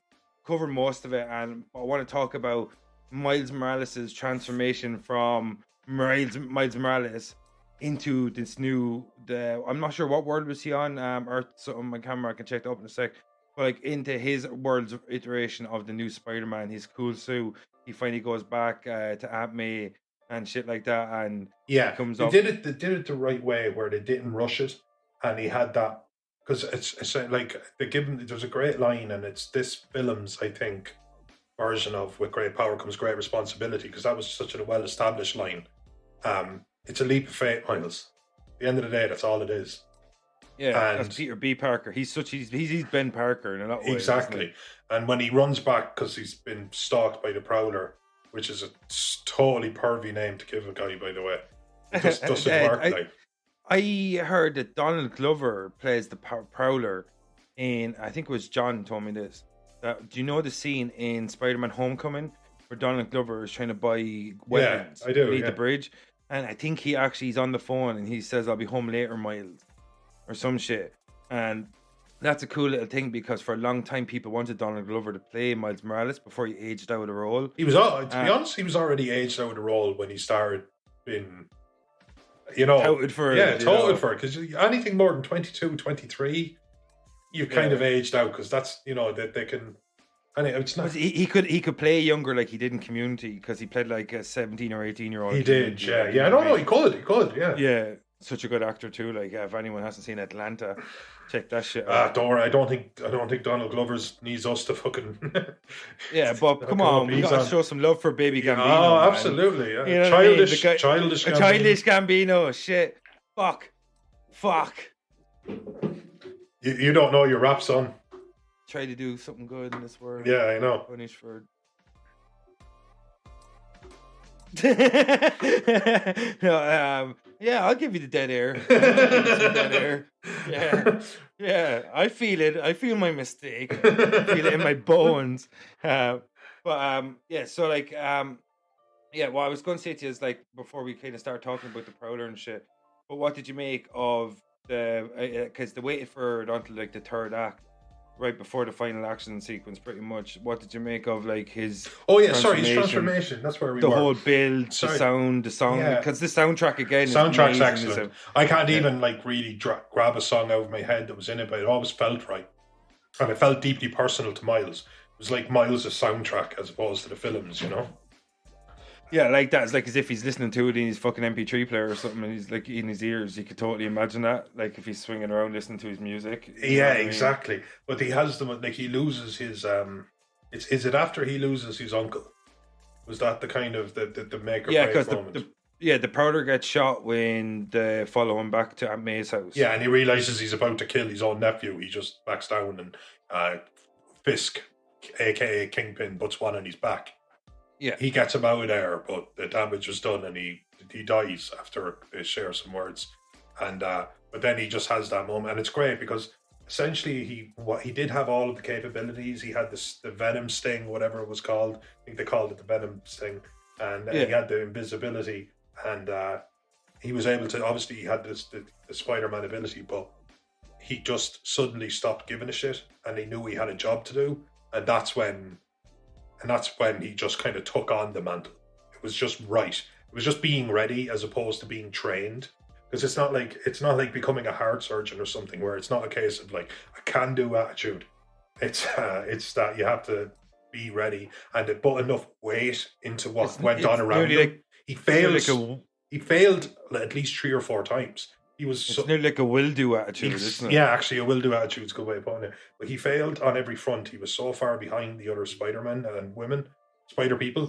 covered most of it, and I want to talk about Miles Morales' transformation from Miles Morales into this I'm not sure what world was he on, Earth something. My camera, I can check that up in a sec, but like into his world's iteration of the new Spider-Man, his cool suit. He finally goes back to Aunt May and shit like that, and comes up. They did it the right way, where they didn't rush it, and he had that. Because it's like there's a great line, and it's this film's, I think, version of "with great power comes great responsibility," because that was such a well-established line. It's a leap of faith, Miles. At the end of the day, that's all it is. Yeah, that's Peter B. Parker. He's Ben Parker in a lot of ways. Exactly. And when he runs back, because he's been stalked by the Prowler, which is a totally pervy name to give a guy, by the way. It just doesn't work. I heard that Donald Glover plays the Prowler in. I think it was John told me this. Do you know the scene in Spider-Man: Homecoming where Donald Glover is trying to buy weapons? I do. Beneath the bridge, and I think he actually is on the phone and he says, "I'll be home later, Miles," or some shit. And that's a cool little thing because for a long time people wanted Donald Glover to play Miles Morales before he aged out of the role. He was, to be honest, he was already aged out of the role when he started being, touted for it. Yeah, touted for it. Because anything more than 22, 23, you've kind of aged out because that's, that they can. And it's not. He could play younger like he did in Community because he played like a 17 or 18-year-old. He did, yeah. I don't know. He could, yeah. Yeah, such a good actor too. Like, if anyone hasn't seen Atlanta, check that shit out. Don't worry. I don't think Donald Glover's needs us to fucking. Yeah, but come on, we gotta show some love for Baby Gambino. Oh, man. absolutely. Yeah. You know childish Gambino. Childish Gambino. Shit. Fuck. You don't know your rap, son. Try to do something good in this world. Yeah, I know. Punish for. Yeah, I'll give you the dead air. Yeah, I feel it. I feel my mistake. I feel it in my bones. Yeah. So like, what I was going to say to you is like before we kind of start talking about the Prowler and shit. But what did you make of because they waited for it until like the third act, right before the final action sequence, pretty much. What did you make of like his? Oh yeah, sorry, his transformation. That's where we were. The whole build, the sound, because the soundtrack again. Soundtrack's excellent. I can't even like really grab a song out of my head that was in it, but it always felt right, and it felt deeply personal to Miles. It was like Miles' soundtrack as opposed to the films, Yeah, like that. It's like as if he's listening to it in his fucking MP3 player or something, and he's like in his ears. You could totally imagine that, like if he's swinging around listening to his music. Yeah, exactly. But he has them like he loses his. Is it after he loses his uncle? Was that the kind of the make or break moment? The Prowler gets shot when they follow him back to Aunt May's house. Yeah, and he realizes he's about to kill his own nephew. He just backs down, and Fisk, aka Kingpin, puts one on his back. Yeah, he gets him out of there, but the damage was done, and he dies after they share some words. And but then he just has that moment, and it's great because essentially he did have all of the capabilities. He had the Venom sting, whatever it was called. I think they called it the Venom sting, and he had the invisibility, and he was able to. Obviously, he had the Spider-Man ability, but he just suddenly stopped giving a shit, and he knew he had a job to do, and that's when he just kind of took on the mantle. It was just right. It was just being ready as opposed to being trained. Because it's not like becoming a heart surgeon or something where it's not a case of like a can-do attitude. It's that you have to be ready and to put enough weight into what went on around him. He failed at least 3 or 4 times. It's nearly like a will-do attitude, isn't it? Yeah, actually, a will-do attitude is a good way of putting it. But he failed on every front. He was so far behind the other Spider-Men and women, Spider people.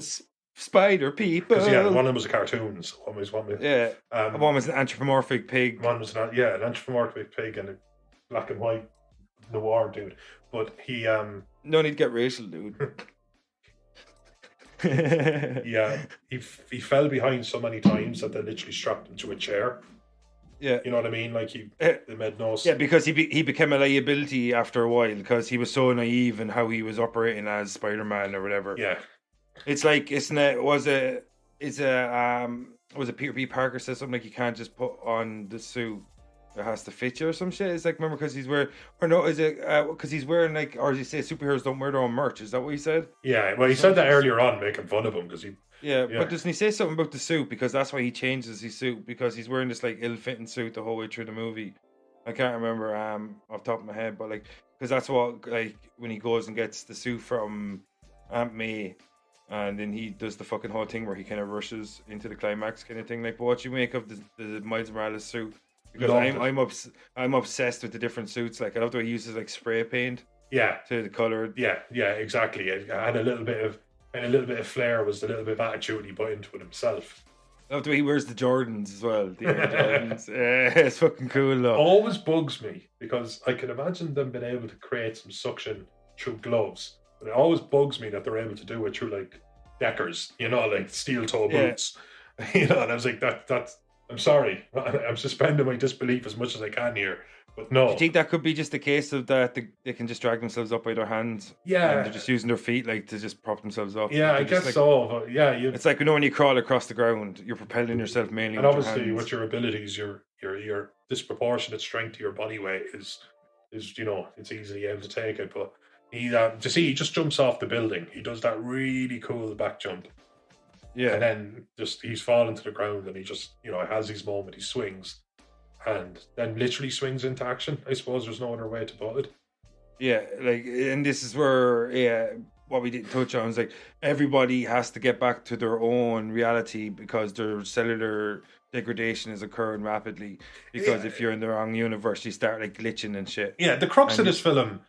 Spider people. Because one of them was a cartoon. So one was one was an anthropomorphic pig. One was an anthropomorphic pig and a black and white noir dude. But he no need to get racial, dude. Yeah, he fell behind so many times that they literally strapped him to a chair. Yeah, you know what I mean. Like they made no. Yeah, because he became a liability after a while because he was so naive in how he was operating as Spider-Man or whatever. Yeah, it's like was it Peter B. Parker said something like you can't just put on the suit; it has to fit you or some shit. It's like remember because he's wearing because he's wearing like or does he say superheroes don't wear their own merch? Is that what he said? Yeah, well he said that earlier on, making fun of him because he. Yeah, but doesn't he say something about the suit? Because that's why he changes his suit because he's wearing this like ill-fitting suit the whole way through the movie. I can't remember off the top of my head, but like because that's what like when he goes and gets the suit from Aunt May, and then he does the fucking whole thing where he kind of rushes into the climax kind of thing. Like, but what you make of the Miles Morales suit? Because I'm obsessed with the different suits. Like I love the way he uses like spray paint. Yeah, to the color. Yeah, exactly. It had a little bit of. And a little bit of flair was the little bit of attitude he put into it himself. I love the way he wears the Jordans as well. The Air Jordans. It's fucking cool though. Always bugs me because I can imagine them being able to create some suction through gloves. But it always bugs me that they're able to do it through like Deckers, like steel toe boots. And I was like, that's I'm sorry. I'm suspending my disbelief as much as I can here. But no. Do you think that could be just a case of that they can just drag themselves up by their hands? Yeah. And they're just using their feet like to just prop themselves up. Yeah, I guess so. But yeah, it's like when you crawl across the ground, you're propelling yourself mainly. And with obviously, your hands. with your abilities, your disproportionate strength to your body weight is it's easily able to take it. But he he just jumps off the building. He does that really cool back jump. Yeah, and then he's fallen to the ground, and he just has his moment. He swings. And then literally swings into action. I suppose there's no other way to put it. Yeah, like, and this is where, what we didn't touch on is like everybody has to get back to their own reality because their cellular degradation is occurring rapidly. Because if you're in the wrong universe, you start like glitching and shit. Yeah, the crux of this film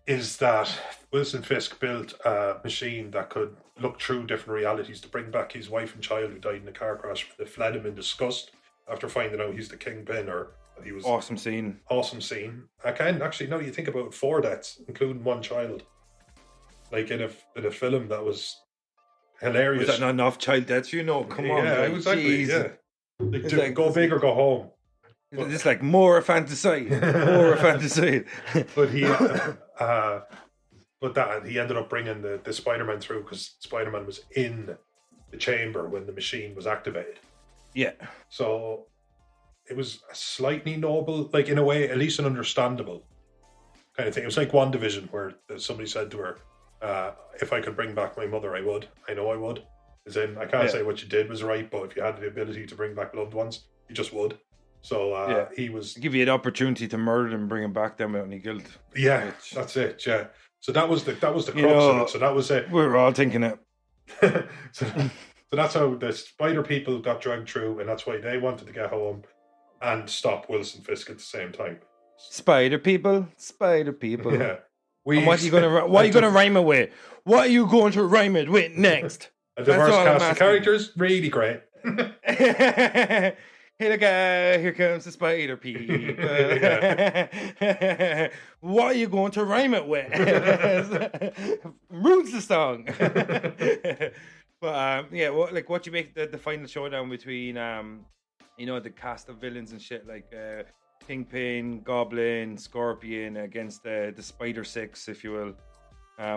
is that Wilson Fisk built a machine that could look through different realities to bring back his wife and child who died in a car crash. They fled him in disgust after finding out he's the kingpin, or that he was... Awesome scene. Again, actually, now you think about 4 deaths, including 1 child. Like in a film that was hilarious. Was that not enough child deaths? Come on. Yeah, like, exactly. geez. Yeah. Like, go big or go home. It's like more fantasy. But he... he ended up bringing the Spider-Man through because Spider-Man was in the chamber when the machine was activated. Yeah. So it was a slightly noble, like in a way, at least an understandable kind of thing. It was like WandaVision, where somebody said to her, if I could bring back my mother, I would. I know I would. As in, I can't say what you did was right, but if you had the ability to bring back loved ones, you just would. So he was... Give you an opportunity to murder them and bring them back then without any guilt. Yeah, that's it, yeah. So that was the crux of it. So that was it. We were all thinking it. So that's how the spider people got dragged through, and that's why they wanted to get home and stop Wilson Fisk at the same time. Spider people. Yeah. What are you gonna rhyme it with? What are you going to rhyme it with next? A diverse cast of characters, really great. Hey, look, here comes the spider people. What are you going to rhyme it with? Ruins the song. But what do you make the final showdown between the cast of villains and shit like Kingpin, Goblin, Scorpion against the Spider Six, if you will.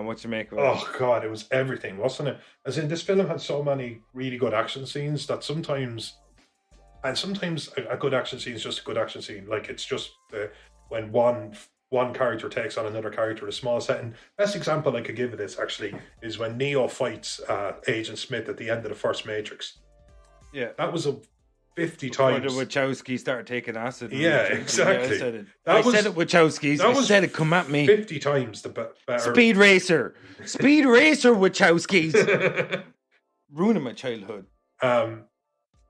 What you make of it? Oh god, it was everything, wasn't it? As in, this film had so many really good action scenes that sometimes a good action scene is just a good action scene. Like it's just when one character takes on another character in a small setting. Best example I could give of this actually is when Neo fights Agent Smith at the end of the first Matrix. Yeah, that was 50 times. When the Wachowski started taking acid. Yeah, exactly. Yeah, I said it, Wachowskis. I said it. Come at me. 50 times the better. Speed Racer, Wachowskis. Ruining my childhood.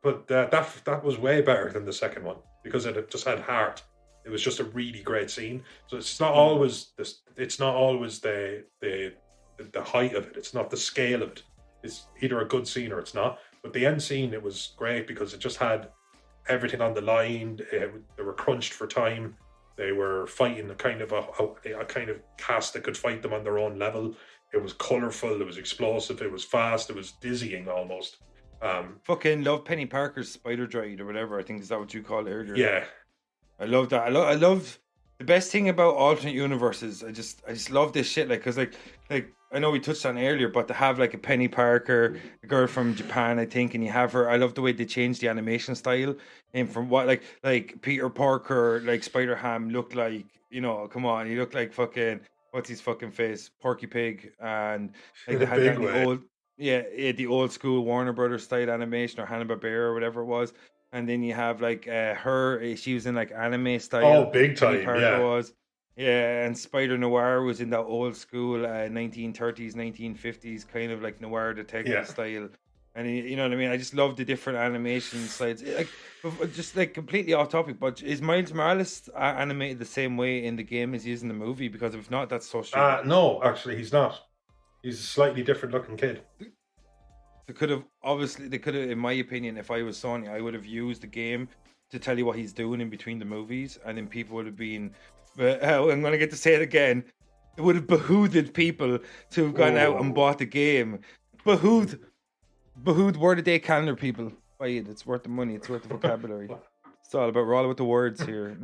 But that was way better than the second one because it just had heart. It was just a really great scene. So it's not always this. It's not always the height of it. It's not the scale of it. It's either a good scene or it's not. But the end scene, it was great because it just had everything on the line. They were crunched for time. They were fighting a kind of a kind of cast that could fight them on their own level. It was colourful. It was explosive. It was fast. It was dizzying almost. Fucking love Penny Parker's Spider Droid or whatever. I think is that what you called it earlier. Yeah, I love that. I love the best thing about alternate universes. I just love this shit. Like, cause like I know we touched on it earlier, but to have like a Penny Parker, a girl from Japan, I think, and you have her. I love the way they changed the animation style and from what like Peter Parker, like Spider-Ham looked like. Come on, he looked like fucking what's his fucking face, Porky Pig, and like they had that in the old. Yeah, the old school Warner Brothers style animation or Hanna-Barbera or whatever it was. And then you have like her, she was in like anime style. Oh, big time, yeah. Was. Yeah, and Spider Noir was in that old school 1930s, 1950s kind of like noir detective style. And you know what I mean? I just love the different animation styles. Like, just like completely off topic, but is Miles Morales animated the same way in the game as he is in the movie? Because if not, that's so strange. No, actually, he's not. He's a slightly different looking kid. They could have, in my opinion, if I was Sony, I would have used the game to tell you what he's doing in between the movies, and then people would have been, I'm going to get to say it again, it would have behooved people to have gone out and bought the game. Behooved Word of Day calendar people. buy it. It's worth the money. It's worth the vocabulary. It's all about rolling with the words here.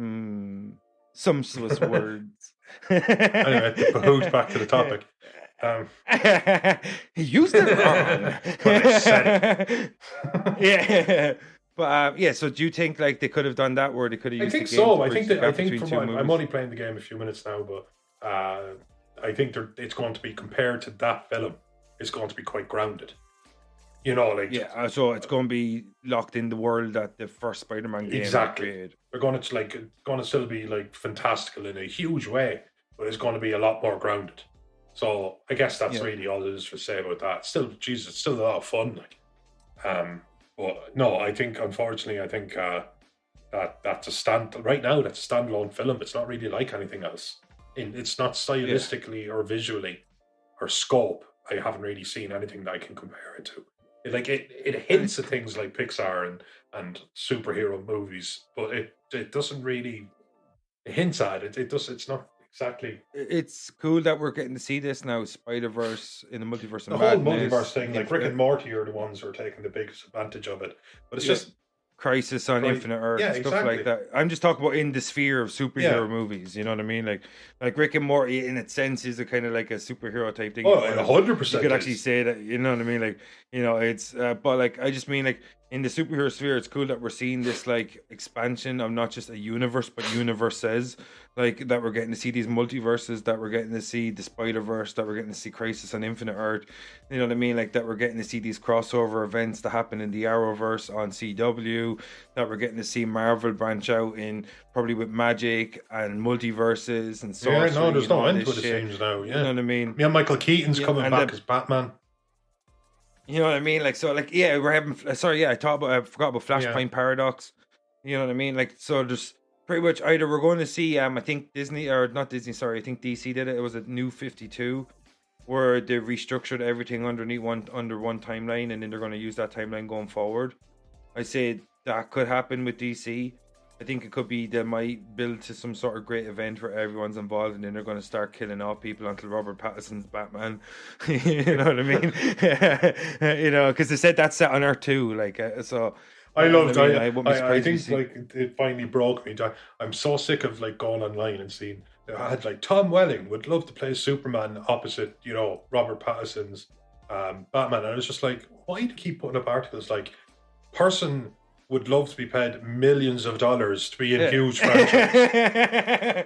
Sumptuous words. Anyway, to behoot back to the topic. He used it wrong. But I said it. Yeah. But yeah, so do you think like they could have done that where they could have used I think the game so. to I bridge think the that gap between two I'm movies? only playing the game a few minutes now, but I think it's going to be compared to that film. It's going to be quite grounded. You know, like So it's going to be locked in the world that the first Spider-Man game created. They're going to it's going to still be like fantastical in a huge way, but it's going to be a lot more grounded. So I guess that's really all there is to say about that. Still, Jesus, it's still a lot of fun. Like, but no, I think unfortunately, that that's a standalone film. It's not really like anything else. It's not stylistically or visually or scope. I haven't really seen anything that I can compare it to. It hints at things like Pixar and superhero movies, but it doesn't really. It hints at it. It's not exactly. It's cool that we're getting to see this now. Spider-Verse in the multiverse. The whole multiverse thing, like Rick and Morty are the ones who are taking the biggest advantage of it. But it's just Crisis on Infinite Earth, stuff like that. I'm just talking about in the sphere of superhero movies. You know what I mean? Like Rick and Morty, in its sense, is a kind of like a superhero type thing. Oh, 100%. You could actually say that. You know what I mean? Like, you know, it's. But like, I just mean like in the superhero sphere, it's cool that we're seeing this like expansion of not just a universe, but universes. Like that we're getting to see these multiverses, that we're getting to see the Spider-Verse, that we're getting to see Crisis on Infinite Earth. You know what I mean? Like that we're getting to see these crossover events that happen in the Arrowverse on CW, that we're getting to see Marvel branch out in probably with magic and multiverses and sorcery. Yeah, no, there's no end to it, it seems now. Yeah. You know what I mean? Yeah, Michael Keaton's coming back as Batman. You know what I mean? Like, so like, yeah, we're having, I forgot about Flashpoint Paradox. You know what I mean? Like, so there's pretty much either we're going to see, I think I think DC did it. It was a New 52 where they restructured everything under one timeline, and then they're going to use that timeline going forward. I say that could happen with DC. I think it could be they might build to some sort of great event where everyone's involved, and then they're going to start killing off people until Robert Pattinson's Batman. You know what I mean? You know, because they said that's set on Earth too. Like, so I loved. I think like it finally broke me. I'm so sick of like going online and seeing. I had like Tom Welling would love to play Superman opposite, you know, Robert Pattinson's Batman, and I was just like, why do you keep putting up articles like person would love to be paid millions of dollars to be in huge franchise.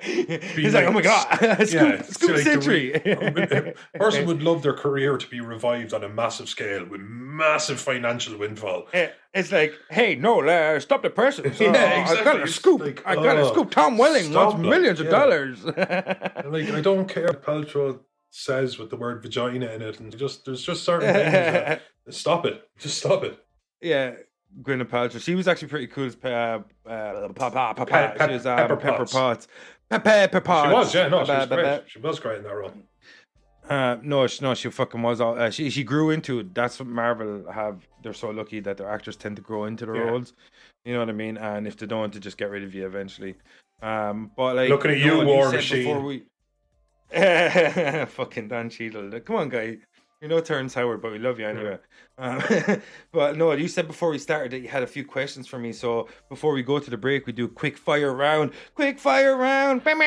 He's like, oh my god, scoop century. Person would love their career to be revived on a massive scale with massive financial windfall. It's like, hey, no, stop the presses. Exactly. I got a scoop. Like, I got a scoop. Tom Welling wants millions of dollars. Like, I don't care what Paltrow says with the word vagina in it, and there's just certain things that stop it. Just stop it. Yeah. Gwyneth Paltrow. She was actually pretty cool as Pepper Potts. Pepper Potts. She was, yeah, no, she was great. She was great in that role. No, she fucking was. She grew into it. That's what Marvel have. They're so lucky that their actors tend to grow into the roles. You know what I mean? And if they don't, they just get rid of you eventually. But like, looking at you, War Machine. Fucking Dan Cheadle. Come on, guy. You're no Terrence Howard, but we love you anyway. But no, you said before we started that you had a few questions for me. So before we go to the break, we do a quick fire round. Quick fire round. Come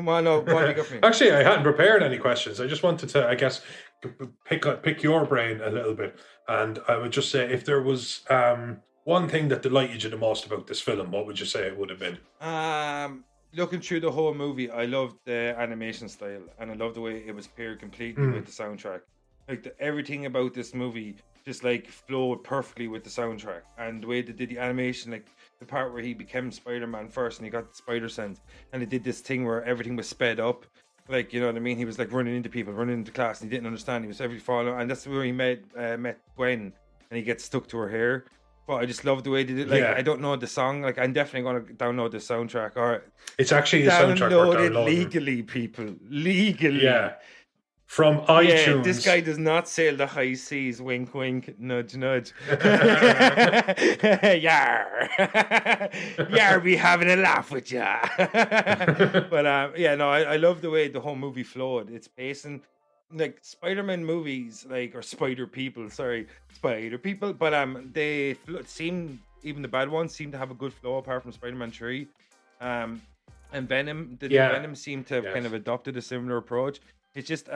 on, no, what have you got for me? Actually, I hadn't prepared any questions. I just wanted to, I guess, pick your brain a little bit. And I would just say, if there was one thing that delighted you the most about this film, what would you say it would have been? Looking through the whole movie, I loved the animation style, and I loved the way it was paired completely with the soundtrack. Like everything about this movie just like flowed perfectly with the soundtrack, and the way they did the animation, like the part where he became Spider-Man first and he got the spider sense, and they did this thing where everything was sped up. Like, you know what I mean? He was like running into people, running into class, and he didn't understand. He was every follow, and that's where he met Gwen, and he gets stuck to her hair. But I just love the way they did it. Like, I don't know the song. Like, I'm definitely going to download the soundtrack. Or it's actually a soundtrack. Download it legally, people. Legally. Yeah. From iTunes. Yeah, this guy does not sail the high seas. Wink, wink. Nudge, nudge. Yar. Yar, be having a laugh with ya. But, yeah, no, I love the way the whole movie flowed. Its pacing. like Spider-Man movies, like or Spider People, Spider People, but seem even the bad ones seem to have a good flow apart from Spider-Man 3. And Venom, the new Venom seemed to have kind of adopted a similar approach. It's just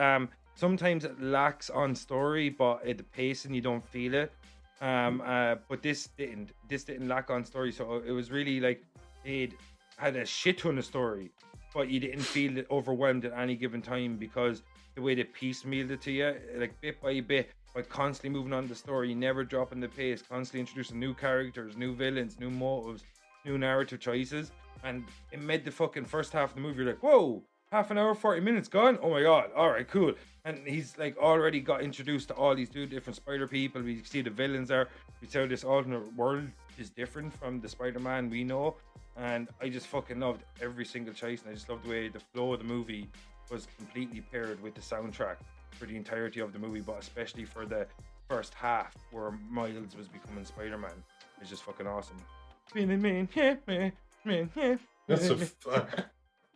sometimes it lacks on story, but at the pacing you don't feel it. But this didn't lack on story, so it was really like it had a shit ton of story, but you didn't feel it overwhelmed at any given time because the way they piecemealed it to you, like bit by bit, by constantly moving on the story, never dropping the pace, constantly introducing new characters, new villains, new motives, new narrative choices, and it made the fucking first half of the movie, you're like, whoa, half an hour, 40 minutes gone? Oh my god, alright, cool. And he's like already got introduced to all these two different Spider People. We see the villains are, we see how this alternate world is different from the Spider-Man we know. And I just fucking loved every single choice, and I just loved the way the flow of the movie was completely paired with the soundtrack for the entirety of the movie, but especially for the first half where Miles was becoming Spider-Man. It's just fucking awesome. That's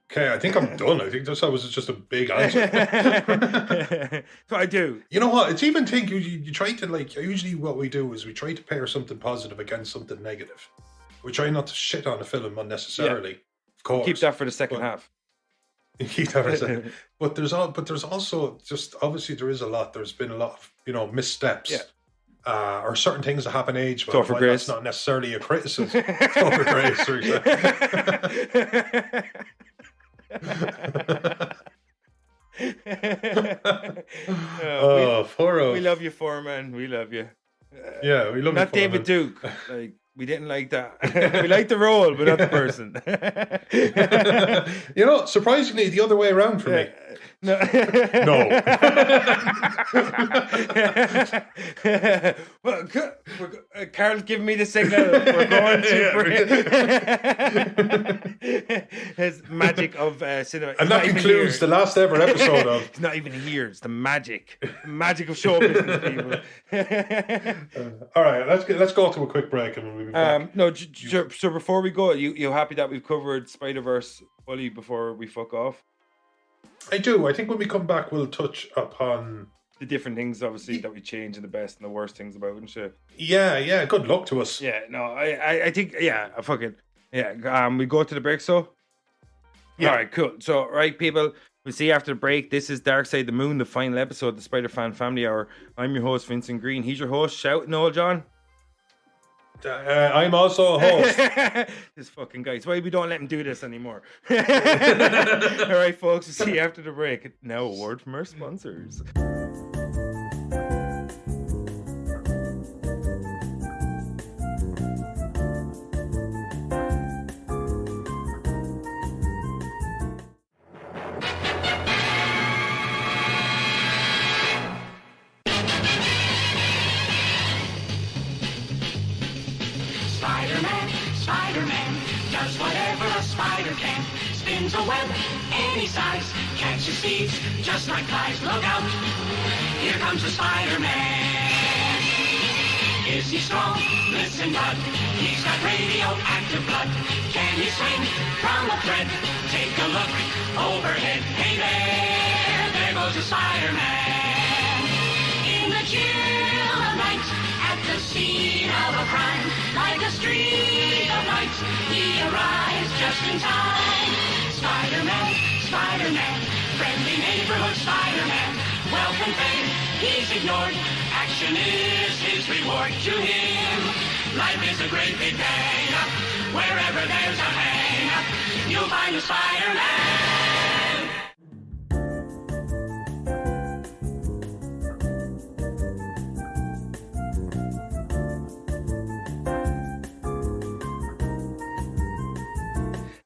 okay, I think I'm done. I think that was just a big answer. So I do. You know what? It's even think you try to like. Usually, what we do is we try to pair something positive against something negative. We try not to shit on the film unnecessarily. Yeah. Of course, keep that for the second half. Keep that for a second. But there's also just obviously there is a lot. There's been a lot of missteps. Yeah. Or certain things that happen age, but that's not necessarily a criticism. For grace, for we love you, Foreman. We love you. Yeah, we love you. Not David Duke. Like we didn't like that. We like the role, but not the person. Surprisingly, the other way around for me. No. No. Well, Carl's giving me the signal. We're going to his magic of cinema. And that concludes the last ever episode of. It's not even here. It's the magic of show business, people. All right, let's go to a quick break and we'll be back. So before we go, you happy that we've covered Spider-Verse fully before we fuck off? I do. I think when we come back, we'll touch upon the different things, obviously, that we change and the best and the worst things about it and shit. Yeah. Good luck to us. Yeah, no, I think, fuck it. Yeah, we go to the break, so? Yeah. All right, cool. So, right, people, we'll see you after the break. This is Dark Side of the Moon, the final episode of the Spider-Fan Family Hour. I'm your host, Vincent Green. He's your host. Shout, Noel John. I'm also a host. This fucking guy. It's why we don't let him do this anymore. All right, folks. We'll see you after the break. Now, a word from our sponsors. Spider-Man does whatever a spider can. Spins a web any size, catches thieves just like flies. Look out, here comes the Spider-Man. Is he strong? Listen, bud, he's got radioactive blood. Can he swing from a thread? Take a look overhead. Hey there goes the Spider-Man. In the chill of night, at the scene of a crime, like a streak of light, he arrives just in time. Spider-Man, Spider-Man, friendly neighborhood Spider-Man. Wealth and fame, he's ignored. Action is his reward to him. Life is a great big bang. Wherever there's a hang, you'll find a Spider-Man.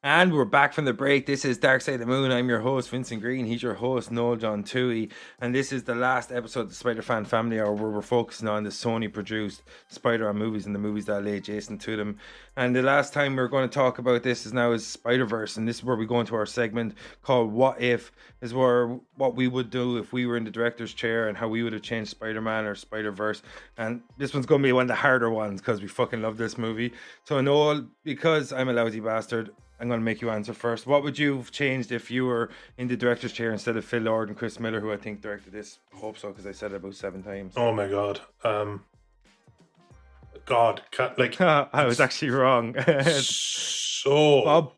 And we're back from the break. This is Dark Side of the Moon. I'm your host, Vincent Green. He's your host, Noel John Toohey. And this is the last episode of the Spider-Fan Family Hour, where we're focusing on the Sony-produced Spider-Man movies and the movies that lay adjacent to them. And the last time we're going to talk about this is Spider-Verse. And this is where we go into our segment called What If, is where what we would do if we were in the director's chair and how we would have changed Spider-Man or Spider-Verse. And this one's going to be one of the harder ones because we fucking love this movie. So Noel, because I'm a lousy bastard, I'm going to make you answer first. What would you have changed if you were in the director's chair instead of Phil Lord and Chris Miller, who I think directed this? I hope so, because I said it about 7 times. Oh my God. I was actually wrong. So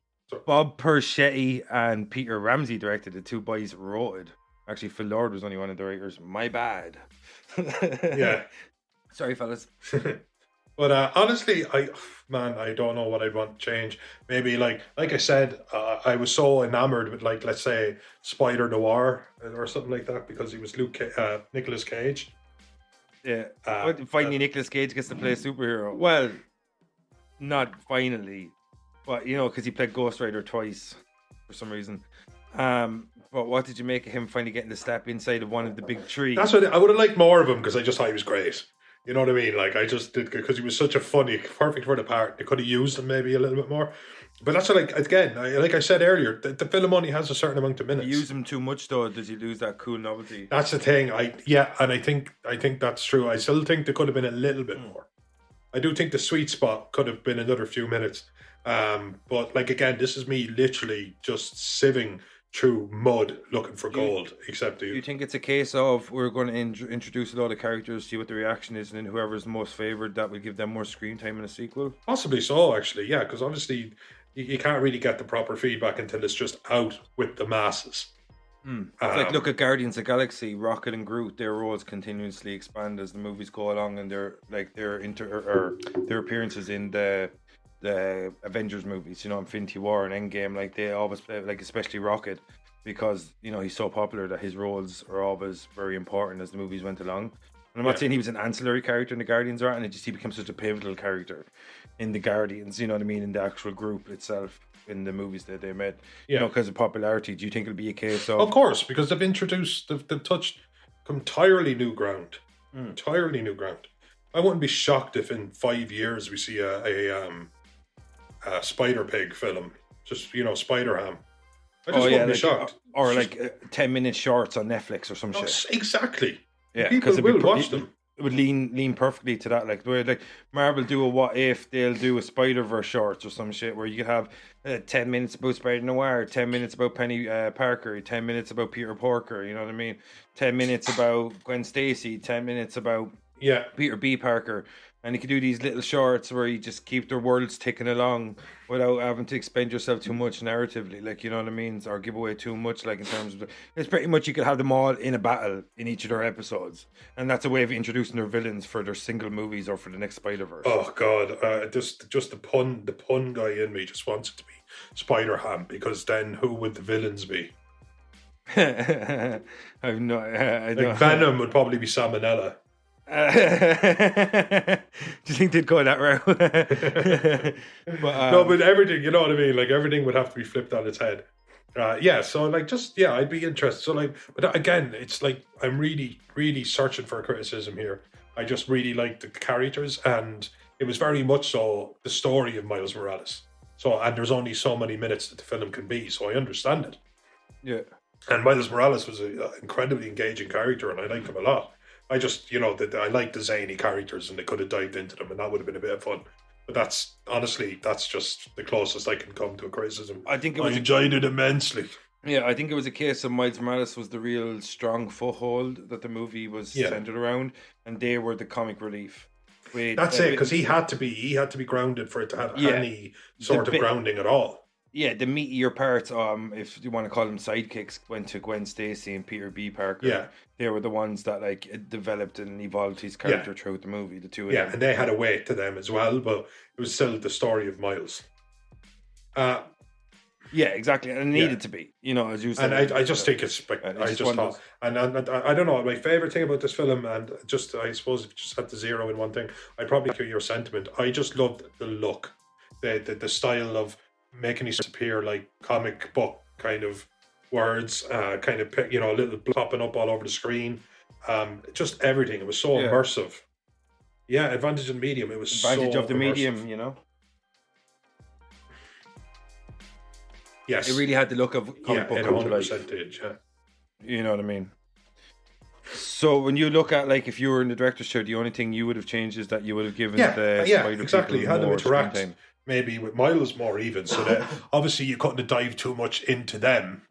Bob Perschetti and Peter Ramsey directed. The 2 boys wrote it. Actually, Phil Lord was only one of the writers. My bad. yeah. Sorry, fellas. But honestly, I don't know what I'd want to change. Maybe like I said, I was so enamored with, like, let's say Spider Noir or something like that, because he was Nicolas Cage. Yeah. Finally, Nicolas Cage gets to play a superhero. Well, not finally, but because he played Ghost Rider twice for some reason. But what did you make of him finally getting to step inside of one of the big 3? That's what I would have liked more of him, because I just thought he was great. You know what I mean? Like, I just did, because he was such a funny, perfect for the part. They could have used him maybe a little bit more. But that's what, like I said earlier, the film only has a certain amount of minutes. You use him too much, though. Does he lose that cool novelty? That's the thing. And I think that's true. I still think there could have been a little bit more. I do think the sweet spot could have been another few minutes. But like, again, this is me literally just sieving through mud looking for gold. Do you think it's a case of we're going to introduce a lot of characters, see what the reaction is, and then whoever's most favoured, that will give them more screen time in a sequel? Possibly so, actually, yeah, because obviously you can't really get the proper feedback until it's just out with the masses. Like, look at Guardians of the Galaxy, Rocket and Groot. Their roles continuously expand as the movies go along, and their appearances in the Avengers movies, Infinity War and Endgame, like, they always play, like, especially Rocket, because he's so popular that his roles are always very important as the movies went along. And I'm not saying he was an ancillary character in the Guardians, right? And he becomes such a pivotal character in the Guardians, you know what I mean, in the actual group itself, in the movies that they made, because of popularity. Do you think it'll be a case of course, because they've touched entirely new ground. Entirely new ground. I wouldn't be shocked if in 5 years we see a Spider Pig film, just Spider-Ham. I just wouldn't be shocked. Or 10-minute shorts on Netflix or some shit. Exactly. Yeah, people will watch them. It would lean perfectly to that. Like, where Marvel do a what if, they'll do a Spider-Verse shorts or some shit where you could have 10 minutes about Spider-Noir, 10 minutes about Penny Parker, 10 minutes about Peter Porker, you know what I mean? 10 minutes about Gwen Stacy, 10 minutes about Peter B. Parker. And you could do these little shorts where you just keep their worlds ticking along without having to expend yourself too much narratively, like, you know what I mean? Or give away too much, like, in terms of... It's pretty much you could have them all in a battle in each of their episodes. And that's a way of introducing their villains for their single movies or for the next Spider-Verse. Oh, God. Just the pun guy in me just wants it to be Spider-Ham, because then who would the villains be? I don't... Venom would probably be Salmonella. Do you think they'd go that route? No, but everything, you know what I mean? Like, everything would have to be flipped on its head. I'd be interested. So, but again, it's like I'm really, really searching for a criticism here. I just really like the characters, and it was very much so the story of Miles Morales. So, and there's only so many minutes that the film can be, so I understand it. Yeah. And Miles Morales was an incredibly engaging character, and I liked him a lot. I just, I like the zany characters, and they could have dived into them, and that would have been a bit of fun. But that's just the closest I can come to a criticism. I enjoyed it immensely. Yeah, I think it was a case of Miles Morales was the real strong foothold that the movie was centered around, and they were the comic relief. That's it, because he had to be grounded for it to have any sort of grounding at all. Yeah, the meatier parts, if you want to call them sidekicks, went to Gwen Stacy and Peter B. Parker. Yeah. They were the ones that developed and evolved his character throughout the movie, the two of them. Yeah, and they had a weight to them as well, but it was still the story of Miles. Yeah, exactly, and it needed to be, as you said. And I just think it's I don't know, my favourite thing about this film, and just, I suppose if you just had to zero in one thing, I'd probably give your sentiment. I just loved the look, the style of making these appear like comic book kind of words, kind of, a little popping up all over the screen. Just everything. It was so immersive. Yeah, advantage of the medium. It was advantage so of the immersive. medium, Yes. It really had the look of comic book come to life. 100% did, yeah. You know what I mean? So when you look at, like, if you were in the director's chair, the only thing you would have changed is that you would have given the Spider exactly. people Had them more interact. screen time. maybe with Miles more even, so that obviously you couldn't have dived too much into them.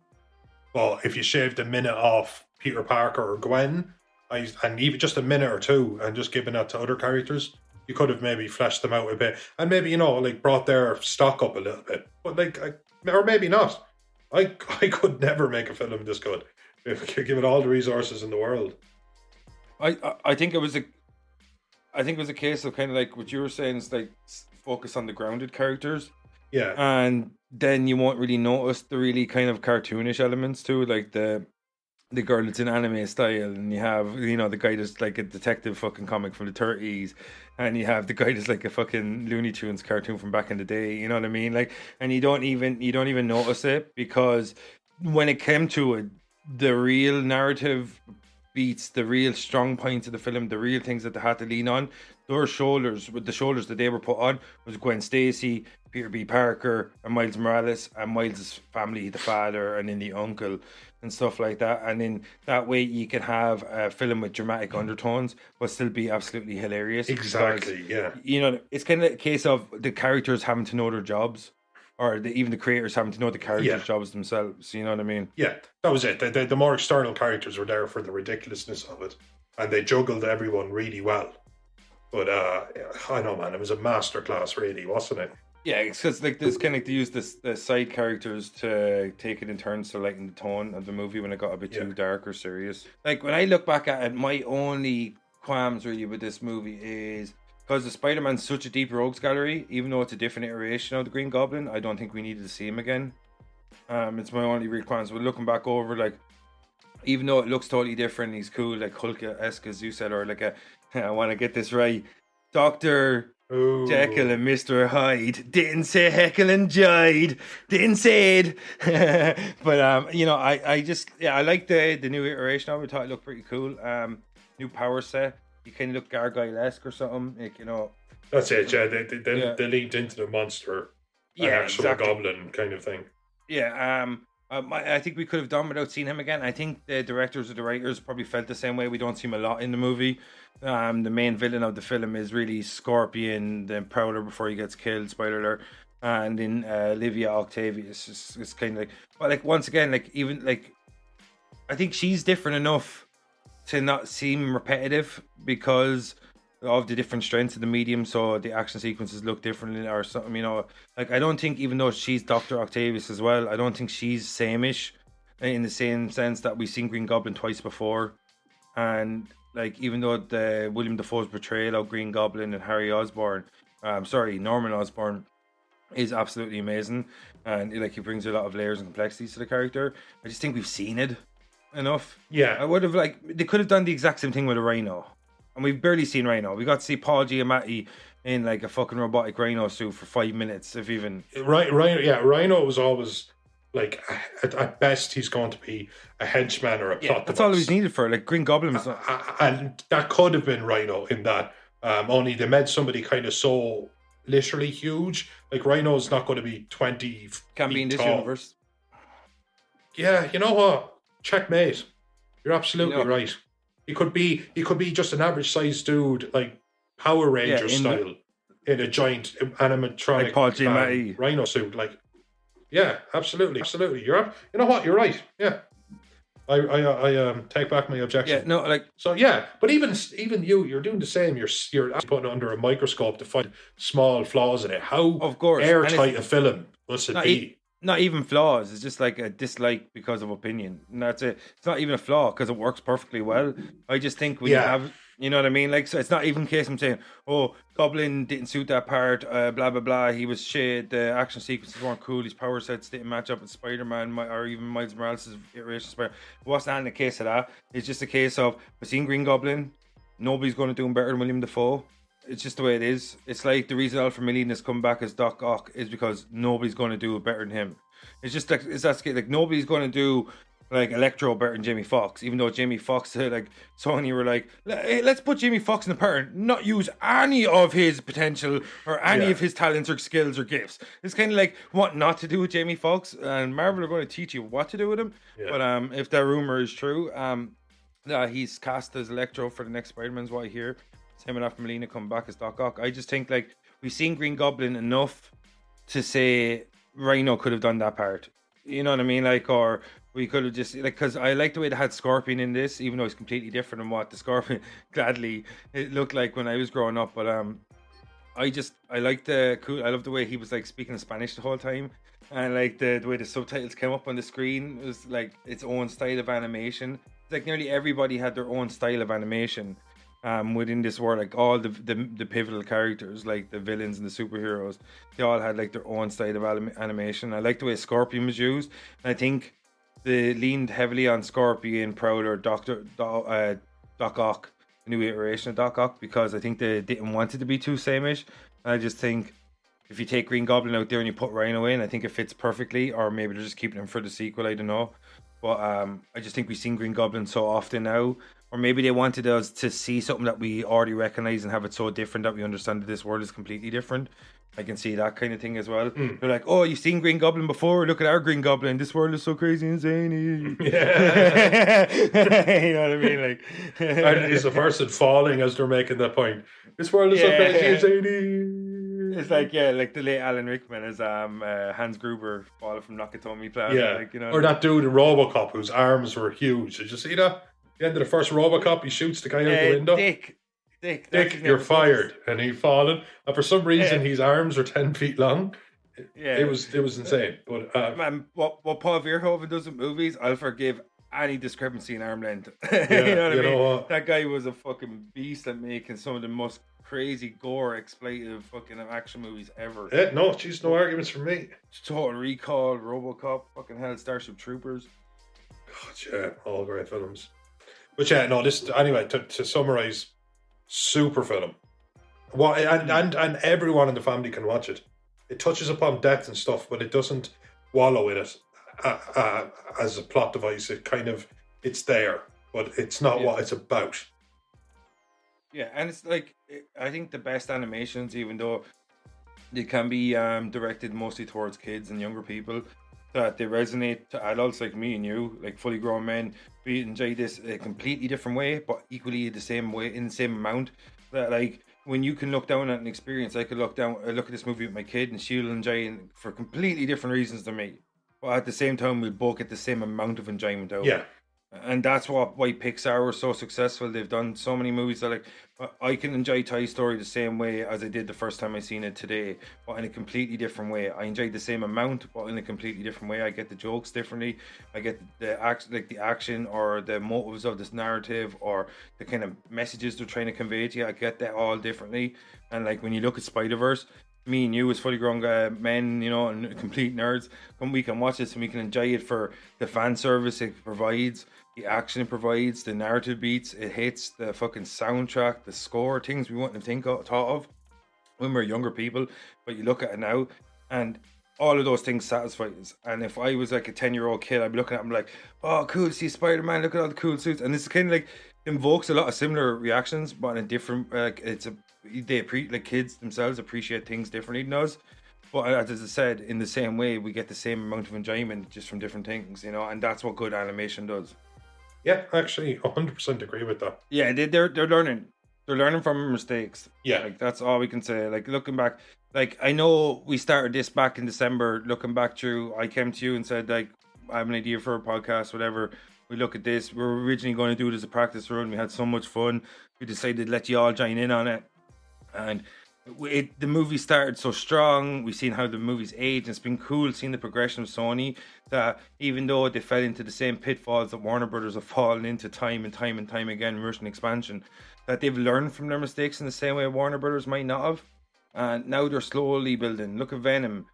But if you shaved a minute off Peter Parker or Gwen, and even just a minute or two, and just given that to other characters, you could have maybe fleshed them out a bit, and maybe, you know, like brought their stock up a little bit. But like, or maybe not. I could never make a film this good if I could give it all the resources in the world. I think it was a case of kind of like what you were saying, is like focus on the grounded characters. Yeah. And then you won't really notice the really kind of cartoonish elements too, like the girl that's in anime style, and you have, you know, the guy that's like a detective fucking comic from the 30s, and you have the guy that's like a fucking Looney Tunes cartoon from back in the day, you know what I mean? Like, and you don't even notice it, because when it came to it, the real narrative beats, the real strong points of the film, the real things that they had to lean on, their shoulders, with the shoulders that they were put on, was Gwen Stacy, Peter B. Parker, and Miles Morales, and Miles' family, the father, and then the uncle, and stuff like that. And then that way you can have a film with dramatic undertones, but still be absolutely hilarious. Exactly, because, yeah. you know, it's kind of a case of the characters having to know their jobs, or even the creators having to know the characters' jobs themselves. You know what I mean? Yeah, that was it. The more external characters were there for the ridiculousness of it, and they juggled everyone really well. But I know, man, it was a masterclass, really, wasn't it? Yeah, it's because like this kind of they use the side characters to take it in turns to lighten the tone of the movie when it got a bit too dark or serious. Like when I look back at it, my only qualms really with this movie is because the Spider-Man's such a deep rogues gallery, even though it's a different iteration of the Green Goblin, I don't think we needed to see him again. It's my only real qualms. But looking back over, like, even though it looks totally different, he's cool, like Hulk-esque, as you said, or like I want to get this right, Dr. Jekyll and Mr. Hyde. Didn't say Heckle and Jide. Didn't say it. But you know, I just I like the new iteration of it. I thought it looked pretty cool. New power set. You kind of look Gargoyle-esque or something. Like, you know. That's it. Yeah, they leaned into the monster, an actual goblin kind of thing. Yeah. I think we could have done without seeing him again. I think the directors or the writers probably felt the same way. We don't see him a lot in the movie. The main villain of the film is really Scorpion, the Prowler before he gets killed, spoiler alert. And then Livia Octavius is kind of like, but like once again, like even like, I think she's different enough to not seem repetitive because of the different strengths of the medium, so the action sequences look differently or something, you know. Like, I don't think, even though she's Dr. Octavius as well, I don't think she's same-ish in the same sense that we've seen Green Goblin twice before. And like, even though the William Dafoe's portrayal of Green Goblin and Norman Osborn is absolutely amazing, and like he brings a lot of layers and complexities to the character, I just think we've seen it enough. Yeah, I would have they could have done the exact same thing with a Rhino. And we've barely seen Rhino. We got to see Paul Giamatti in like a fucking robotic Rhino suit for 5 minutes, if even. Rhino was always like, at best, he's going to be a henchman or a plot device. That's all he was needed for. Like Green Goblin was and that could have been Rhino in that. Only they made somebody kind of so literally huge. Like Rhino's not going to be 20 Can't feet be in this tall. universe. Yeah, you know what? Checkmate. You're absolutely right. He could be just an average sized dude, like Power Ranger style, in a giant animatronic like Paul Giamatti Rhino suit. Like, yeah, absolutely. You're up. You know what? You're right. Yeah, I take back my objection. Yeah, no, like, so yeah, but even you're doing the same. You're putting it under a microscope to find small flaws in it. How of course airtight a film must it be? Not even flaws. It's just like a dislike because of opinion. And that's it. It's not even a flaw because it works perfectly well. I just think we have, you know what I mean? Like, so it's not even a case I'm saying, oh, Goblin didn't suit that part, blah, blah, blah. He was shit. The action sequences weren't cool. His power sets didn't match up with Spider-Man or even Miles Morales' iteration of Spider-Man. It wasn't the case of that. It's just a case of, we've seen Green Goblin. Nobody's going to do him better than William Dafoe. It's just the way it is. It's like the reason Alfred Molina has come back as Doc Ock is because nobody's going to do it better than him. It's just like, like nobody's going to do like Electro better than Jamie Foxx, even though Jamie Foxx, like Sony were like, hey, let's put Jamie Foxx in the pattern, not use any of his potential or any of his talents or skills or gifts. It's kind of like what not to do with Jamie Foxx, and Marvel are going to teach you what to do with him. Yeah. But if that rumor is true, he's cast as Electro for the next Spider-Man is what I hear. Him and Alfred Molina come back as Doc Ock. I just think like we've seen Green Goblin enough to say Rhino could have done that part. You know what I mean? Like, or we could have just like, because I like the way they had Scorpion in this, even though it's completely different than what the Scorpion gladly it looked like when I was growing up. But I like the cool. I love the way he was like speaking Spanish the whole time, and like the way the subtitles came up on the screen. It was like its own style of animation. It's like nearly everybody had their own style of animation. Within this world, like all the pivotal characters, like the villains and the superheroes, they all had like their own style of animation. I like the way Scorpion was used, and I think they leaned heavily on Scorpion, Prowler, Doc Ock, the new iteration of Doc Ock, because I think they didn't want it to be too sameish. I just think if you take Green Goblin out there and you put Rhino in, I think it fits perfectly. Or maybe they're just keeping him for the sequel. I don't know, but I just think we've seen Green Goblin so often now. Or maybe they wanted us to see something that we already recognize and have it so different that we understand that this world is completely different. I can see that kind of thing as well. They're like, oh, you've seen Green Goblin before? Look at our Green Goblin. This world is so crazy and zany. Yeah. You know what I mean? Like, And is the person falling as they're making that point? This world is so crazy and zany. It's like, yeah, like the late Alan Rickman as Hans Gruber falling from Nakatomi Plaza. Yeah. Like, you know, Or that dude in RoboCop whose arms were huge. Did you see that? The end of the first RoboCop, he shoots the guy out the window. Dick, Dick, you're fired. And he fallen. And for some reason, his arms are 10 feet long. Yeah. It was insane. But man, what Paul Verhoeven does in movies, I'll forgive any discrepancy in arm length. Yeah, you know what I mean? what? That guy was a fucking beast at making some of the most crazy gore exploitative fucking action movies ever. Yeah, no, geez, no arguments from me. Total Recall, RoboCop, fucking hell, Starship Troopers. God, yeah, all great films. But yeah, no, this anyway, to summarize, super film. What and everyone in the family can watch it. It touches upon death and stuff, but it doesn't wallow in it as a plot device. It's there, but it's not what it's about. Yeah, and it's like, I think the best animations, even though they can be directed mostly towards kids and younger people, that they resonate to adults like me and you, like fully grown men. We enjoy this a completely different way, but equally the same way, in the same amount. That like when you can look down at an experience, I could look at this movie with my kid, and she'll enjoy it for completely different reasons than me. But at the same time, we'll both get the same amount of enjoyment out. Yeah. And that's why Pixar was so successful. They've done so many movies that like I can enjoy Toy Story the same way as I did the first time I seen it today, but in a completely different way. I enjoyed the same amount, but in a completely different way. I get the jokes differently. I get the action or the motives of this narrative or the kind of messages they're trying to convey to you. I get that all differently. And like when you look at Spider-Verse, me and you as fully grown men, you know, and complete nerds, we can watch this and we can enjoy it for the fan service it provides, the action it provides, the narrative beats it hits, the fucking soundtrack, the score, things we wouldn't have thought of when we were younger people. But you look at it now, and all of those things satisfy us. And if I was like a 10-year-old kid, I'd be looking at him like, oh, cool, see Spider-Man, look at all the cool suits. And this kind of like invokes a lot of similar reactions, but in a different, like kids themselves appreciate things differently than us. But as I said, in the same way, we get the same amount of enjoyment just from different things, you know, and that's what good animation does. Yeah, actually, 100% agree with that. Yeah, they're learning. They're learning from mistakes. Yeah. Like, that's all we can say. Like, looking back, like, I know we started this back in December. Looking back through, I came to you and said, like, I have an idea for a podcast, whatever. We look at this. We were originally going to do it as a practice run. We had so much fun. We decided to let you all join in on it. And the movie started so strong. We've seen how the movie's aged. It's been cool seeing the progression of Sony, that even though they fell into the same pitfalls that Warner Brothers have fallen into time and time and time again, rushing expansion, that they've learned from their mistakes in the same way Warner Brothers might not have. And now they're slowly building. Look at Venom.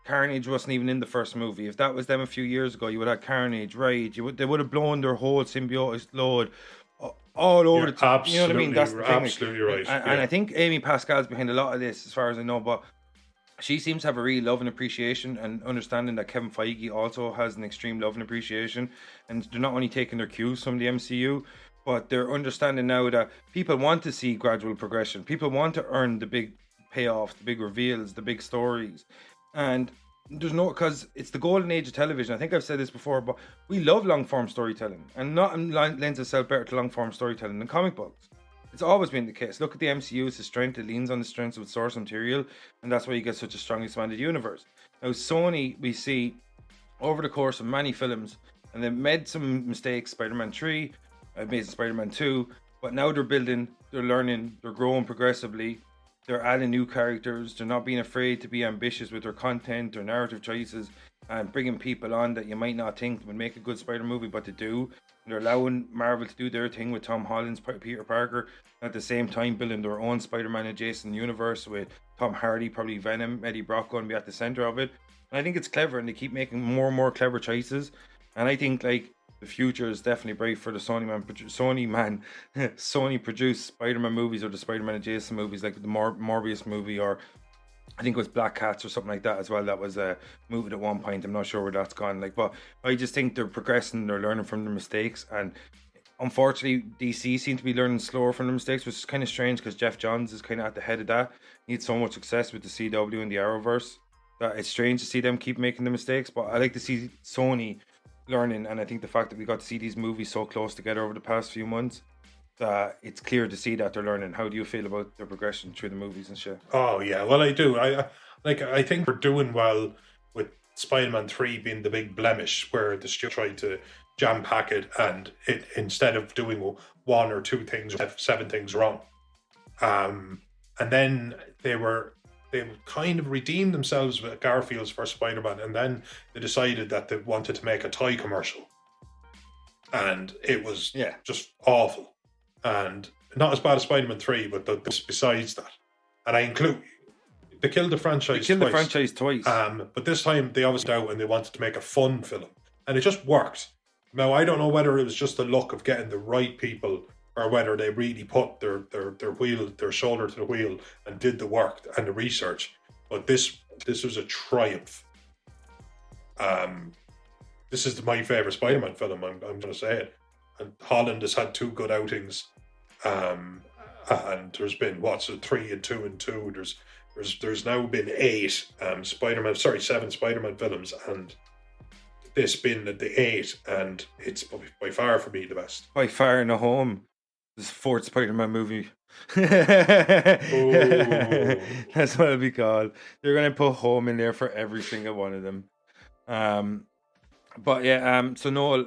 Carnage wasn't even in the first movie. If that was them a few years ago, you would have Carnage, right? They would have blown their whole symbiotic load all over the top. You know what I mean? That's the thing. Absolutely right. And I think Amy Pascal's behind a lot of this, as far as I know, but she seems to have a real love and appreciation and understanding that Kevin Feige also has an extreme love and appreciation. And they're not only taking their cues from the MCU, but they're understanding now that people want to see gradual progression. People want to earn the big payoffs, the big reveals, the big stories. And there's no, because it's the golden age of television. I think I've said this before, but we love long form storytelling, and nothing lends itself better to long form storytelling than comic books. It's always been the case. Look at the MCU, it's the strength, it leans on the strengths of its source material, and that's why you get such a strong expanded universe. Now, Sony, we see over the course of many films, and they've made some mistakes. Spider-Man 3, Amazing Spider-Man 2, but now they're building, they're learning, they're growing progressively, they're adding new characters, they're not being afraid to be ambitious with their content, their narrative choices, and bringing people on that you might not think would make a good Spider movie, but they do. And they're allowing Marvel to do their thing with Tom Holland's Peter Parker, at the same time building their own Spider-Man adjacent universe with Tom Hardy, probably Venom, Eddie Brock going to be at the center of it. And I think it's clever, and they keep making more and more clever choices. And I think like the future is definitely bright for the Sony produced Spider-Man movies, or the Spider-Man adjacent movies, like the Morbius movie, or I think it was Black Cats or something like that as well. That was moved at one point. I'm not sure where that's gone. Like, but I just think they're progressing. They're learning from their mistakes, and unfortunately, DC seem to be learning slower from their mistakes, which is kind of strange because Jeff Johns is kind of at the head of that. He had so much success with the CW and the Arrowverse that it's strange to see them keep making the mistakes. But I like to see Sony learning, and I think the fact that we got to see these movies so close together over the past few months, it's clear to see that they're learning. How do you feel about their progression through the movies and shit? Oh yeah, well I do. I think we're doing well with Spider-Man 3 being the big blemish where the studio tried to jam pack it, and it, instead of doing one or two things, have 7 things wrong. And then they kind of redeemed themselves with Garfield's first Spider-Man, and then they decided that they wanted to make a toy commercial, and it was just awful, and not as bad as Spider-Man 3, but besides that, and I include, they killed the franchise. Twice. But this time they obviously out and they wanted to make a fun film, and it just worked. Now I don't know whether it was just the luck of getting the right people, or whether they really put their shoulder to the wheel and did the work and the research. But this was a triumph. This is my favourite Spider-Man film, I'm going to say it. And Holland has had 2 good outings. And there's been, 3 and 2 and 2. There's now been 7 Spider-Man films, and this been the 8, and it's by far for me the best. By far in the home. This 4th Spider-Man movie. That's what it'll be called. They're going to put home in there for every single one of them. But yeah, so Noel,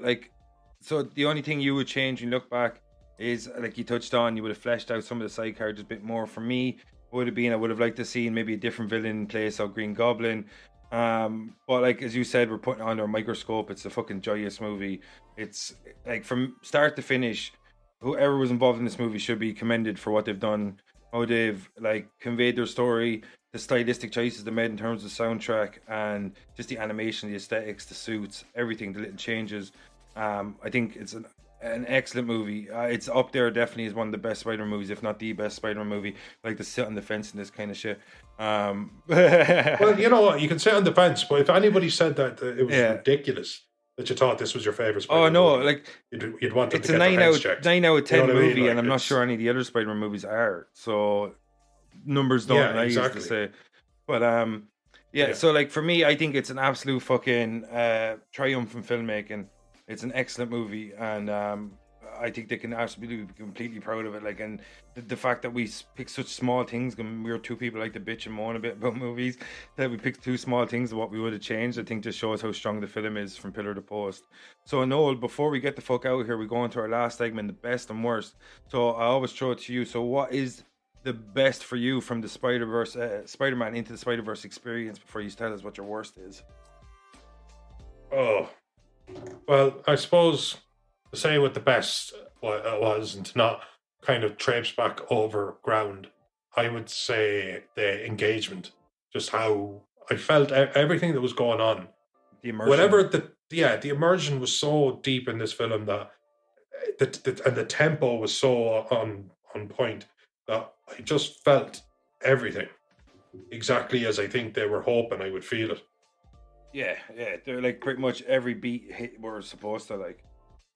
so the only thing you would change when you look back is, like you touched on, you would have fleshed out some of the side characters a bit more. For me, I would have liked to see maybe a different villain in place of Green Goblin. But like as you said, we're putting it under a microscope. It's a fucking joyous movie. It's like from start to finish, whoever was involved in this movie should be commended for what they've done, how they've conveyed their story, the stylistic choices they made in terms of soundtrack, and just the animation, the aesthetics, the suits, everything, the little changes. I think it's an excellent movie. It's up there definitely as one of the best Spider-Man movies, if not the best Spider-Man movie. I like to sit on the fence in this kind of shit. Well, you know what, you can sit on the fence, but if anybody said that it was ridiculous that you thought this was your favourite Spider-Man movie, you'd want them to get their heads checked. 9 out of 10 movie, Like, and I'm not sure any of the other Spider-Man movies are. So numbers don't lie, exactly. to say. But so for me, I think it's an absolute fucking triumph in filmmaking. It's an excellent movie, and I think they can absolutely be completely proud of it. And the fact that we pick such small things, and we're 2 people like to bitch and moan a bit about movies, that we picked 2 small things of what we would have changed, I think just shows how strong the film is from pillar to post. So Noel, before we get the fuck out of here, we go into our last segment, the best and worst. So I always throw it to you. So what is the best for you from the Spider-Man into the Spider-Verse experience, before you tell us what your worst is? Oh, well, I suppose to say what the best was, and to not kind of traipse back over ground, I would say the engagement, just how I felt everything that was going on. The immersion. Whatever the immersion was so deep in this film that and the tempo was so on point that I just felt everything exactly as I think they were hoping I would feel it. Yeah, they're pretty much every beat hit we're supposed to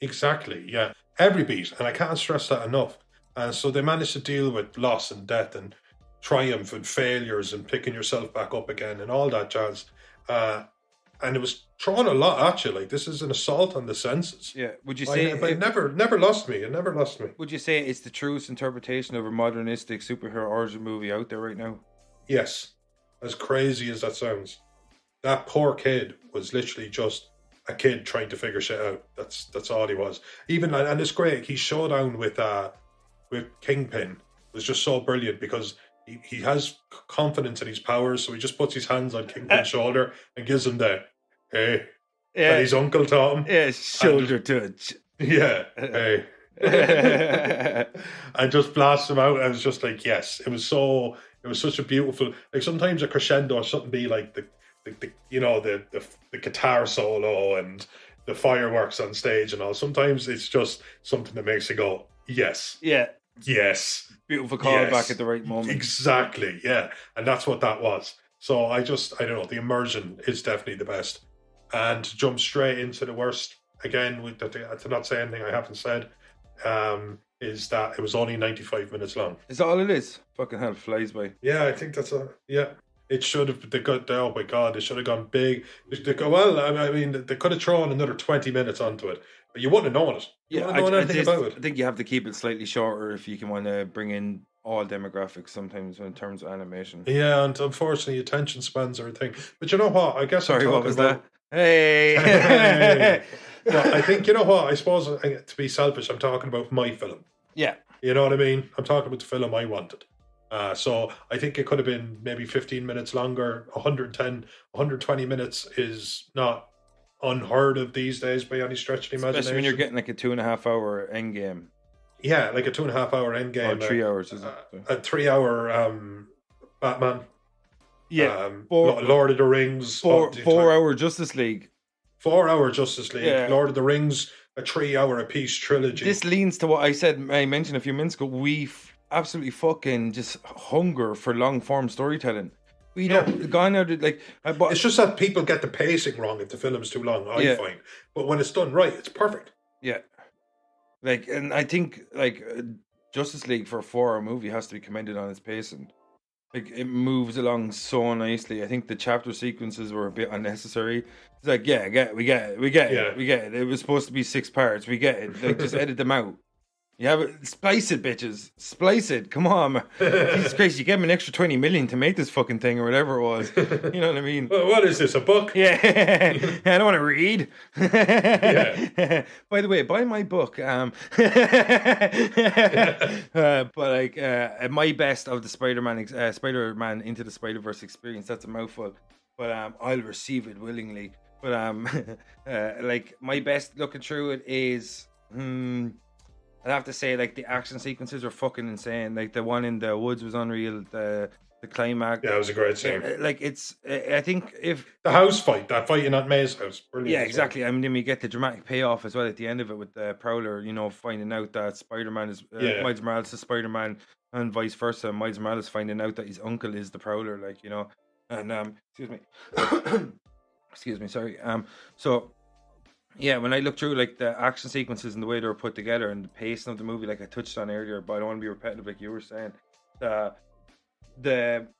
Exactly, yeah. Every beat, and I can't stress that enough. And so they managed to deal with loss and death and triumph and failures and picking yourself back up again and all that jazz. and it was thrown a lot at you. Like, this is an assault on the senses. Yeah. Would you say But it never lost me. It never lost me. Would you say it's the truest interpretation of a modernistic superhero origin movie out there right now? Yes, as crazy as that sounds, that poor kid was literally just a kid trying to figure shit out. That's all he was. Even, and it's great. His showdown with Kingpin was just so brilliant because he has confidence in his powers, so he just puts his hands on Kingpin's shoulder and gives him the hey that his uncle taught him. Yeah, shoulder touch. Yeah, hey. And just blasts him out. I was just like, yes, it was such a beautiful, like, sometimes a crescendo or something be like the guitar solo and the fireworks on stage and all. Sometimes it's just something that makes you go, yes. Yeah. Yes. Beautiful call back at the right moment. Exactly, yeah. And that's what that was. So I don't know, the immersion is definitely the best. And to jump straight into the worst, again, to not say anything I haven't said, is that it was only 95 minutes long. Is that all it is? Fucking hell, flies by. Yeah, I think it should have. Oh my god, they should have gone big. I mean, they could have thrown another 20 minutes onto it, but you wouldn't have known it. I think you have to keep it slightly shorter if you can want to bring in all demographics sometimes in terms of animation. Yeah, and unfortunately, attention spans are a thing. But you know what? I guess. Sorry, what was that? Hey. Well, I think, you know what? I suppose, to be selfish, I'm talking about my film. Yeah. You know what I mean? I'm talking about the film I wanted. So I think it could have been maybe 15 minutes longer. 110, 120 minutes is not unheard of these days by any stretch of the imagination. Especially when you're getting like a 2.5 hour end game. Yeah, like a 2.5 hour end game. Or 3 hours, is it? A 3 hour Batman. Yeah. Lord of the Rings. 4 hour Justice League. 4 hour Justice League. Yeah. Lord of the Rings, a 3 hour a piece trilogy. This leans to what I mentioned a few minutes ago. We absolutely fucking just hunger for long form storytelling. We don't gone out like. It's just that people get the pacing wrong if the film is too long. I find, but when it's done right, it's perfect. Yeah, like, and I think like Justice League for a 4 hour movie has to be commended on its pacing. Like, it moves along so nicely. I think the chapter sequences were a bit unnecessary. It's like, we get it. It was supposed to be 6 parts. We get it. Like, just edit them out. You have it, splice it, bitches. Splice it. Come on. Jesus Christ, you gave me an extra 20 million to make this fucking thing or whatever it was. You know what I mean? Well, what is this, a book? Yeah. I don't want to read. By the way, buy my book. But like, my best of the Spider-Man Into the Spider-Verse experience, that's a mouthful. But I'll receive it willingly. But like, my best looking through it is... I'd have to say, like, the action sequences are fucking insane. Like, the one in the woods was unreal. The climax. Yeah, it was a great scene. Like, it's... I think if... The house fight, that fight in Aunt May's house. Brilliant. Yeah, exactly. I mean, then we get the dramatic payoff as well at the end of it with the Prowler, you know, finding out that Spider-Man is... Miles Morales is Spider-Man and vice versa. Miles Morales finding out that his uncle is the Prowler, like, you know. And, excuse me. Excuse me, sorry. So... Yeah, when I look through like the action sequences and the way they were put together and the pacing of the movie, like I touched on earlier, but I don't want to be repetitive like you were saying. The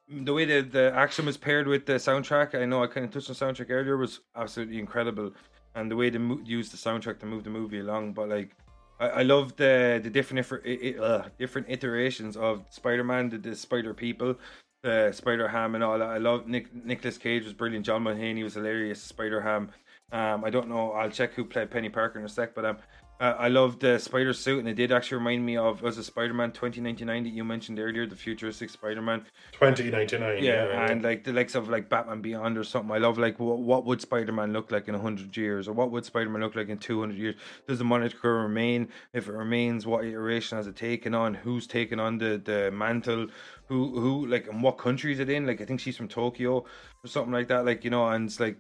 way the action was paired with the soundtrack, I know I kind of touched on the soundtrack earlier, was absolutely incredible, and the way they used the soundtrack to move the movie along. But like, I love the different iterations of Spider-Man, the Spider People, the Spider-Ham, and all that. I love Nicolas Cage was brilliant. John Mulaney was hilarious. Spider-Ham. I don't know. I'll check who played Penny Parker in a sec, but I love the spider suit, and it did actually remind me of a Spider-Man 2099 that you mentioned earlier, the futuristic Spider-Man 2099. Yeah, and like the likes of like Batman Beyond or something. I love like what would Spider-Man look like in 100 years, or what would Spider-Man look like in 200 years? Does the moniker remain? If it remains, what iteration has it taken on? Who's taken on the mantle? Who like, and what country is it in? Like, I think she's from Tokyo or something like that. Like, you know, and it's like.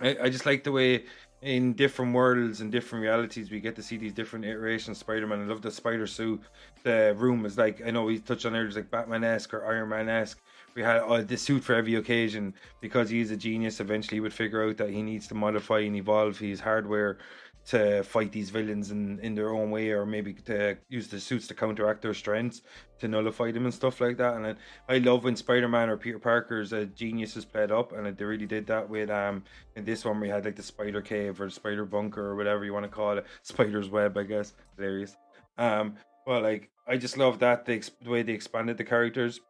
I just like the way in different worlds and different realities we get to see these different iterations of Spider-Man. I love the spider suit. The room is like, I know we touched on earlier, it's like Batman-esque or Iron Man-esque. We had the suit for every occasion because he's a genius. Eventually he would figure out that he needs to modify and evolve his hardware to fight these villains in their own way, or maybe to use the suits to counteract their strengths, to nullify them and stuff like that. And I love when Spider-Man or Peter Parker's genius is played up, and they really did that with in this one we had like the Spider Cave or the Spider Bunker or whatever you want to call it, Spider's Web, I guess. Hilarious. But like I just love that the way they expanded the characters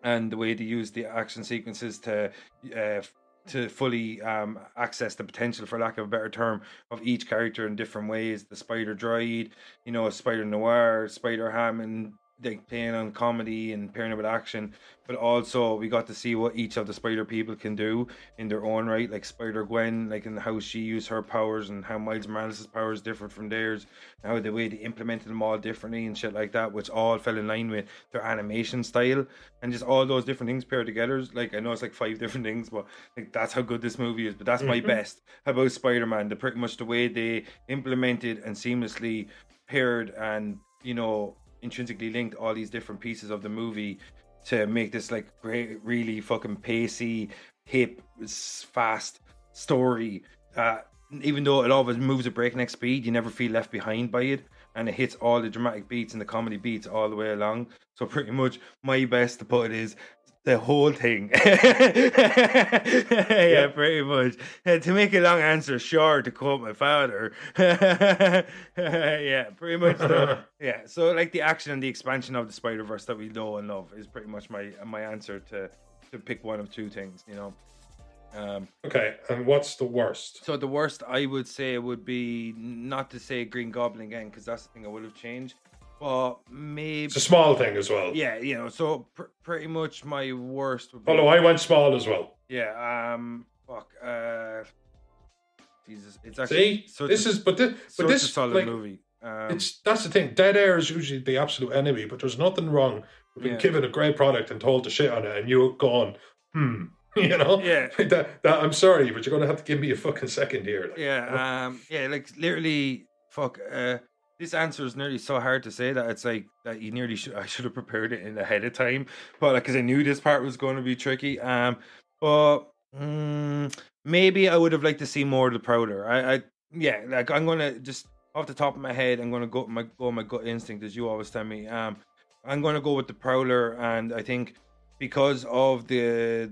and the way they used the action sequences to fully access the potential, for lack of a better term, of each character in different ways. The Spider Droid, Spider Noir, Spider Ham, and like playing on comedy and pairing it with action, but also we got to see what each of the Spider people can do in their own right, like Spider Gwen, like in how she used her powers and how Miles Morales' powers different from theirs, and how the way they implemented them all differently and shit like that, which all fell in line with their animation style, and just all those different things paired together. Like I know it's like 5 different things, but like that's how good this movie is. But that's my best about Spider-Man, pretty much the way they implemented and seamlessly paired and intrinsically linked all these different pieces of the movie to make this like great, really fucking pacey, hip, fast story. Even though it always moves at breakneck speed, you never feel left behind by it, and it hits all the dramatic beats and the comedy beats all the way along. So pretty much my best to put it is the whole thing. Yeah, pretty much. To make a long answer short, to quote my father. Yeah, pretty much. Yeah, so like the action and the expansion of the Spider-Verse that we know and love is pretty much my answer to pick one of 2 things, Okay, and what's the worst? So the worst I would say would be not to say Green Goblin again, because that's the thing I would have changed. But maybe It's a small thing as well. Yeah, so pretty much my worst would be. Although I went small as well. Yeah, Jesus, it's actually See, this a solid like, movie. That's the thing. Dead air is usually the absolute enemy, but there's nothing wrong with being given a great product and told to shit on it, and you going, Yeah. that I'm sorry, but you're gonna have to give me a fucking second here. Like literally, this answer is nearly so hard to say that it's like that you nearly I should have prepared it in ahead of time, but because I knew this part was going to be tricky. Maybe I would have liked to see more of the Prowler. I'm gonna just off the top of my head, I'm gonna go my gut instinct, as you always tell me. I'm gonna go with the Prowler, and I think because of the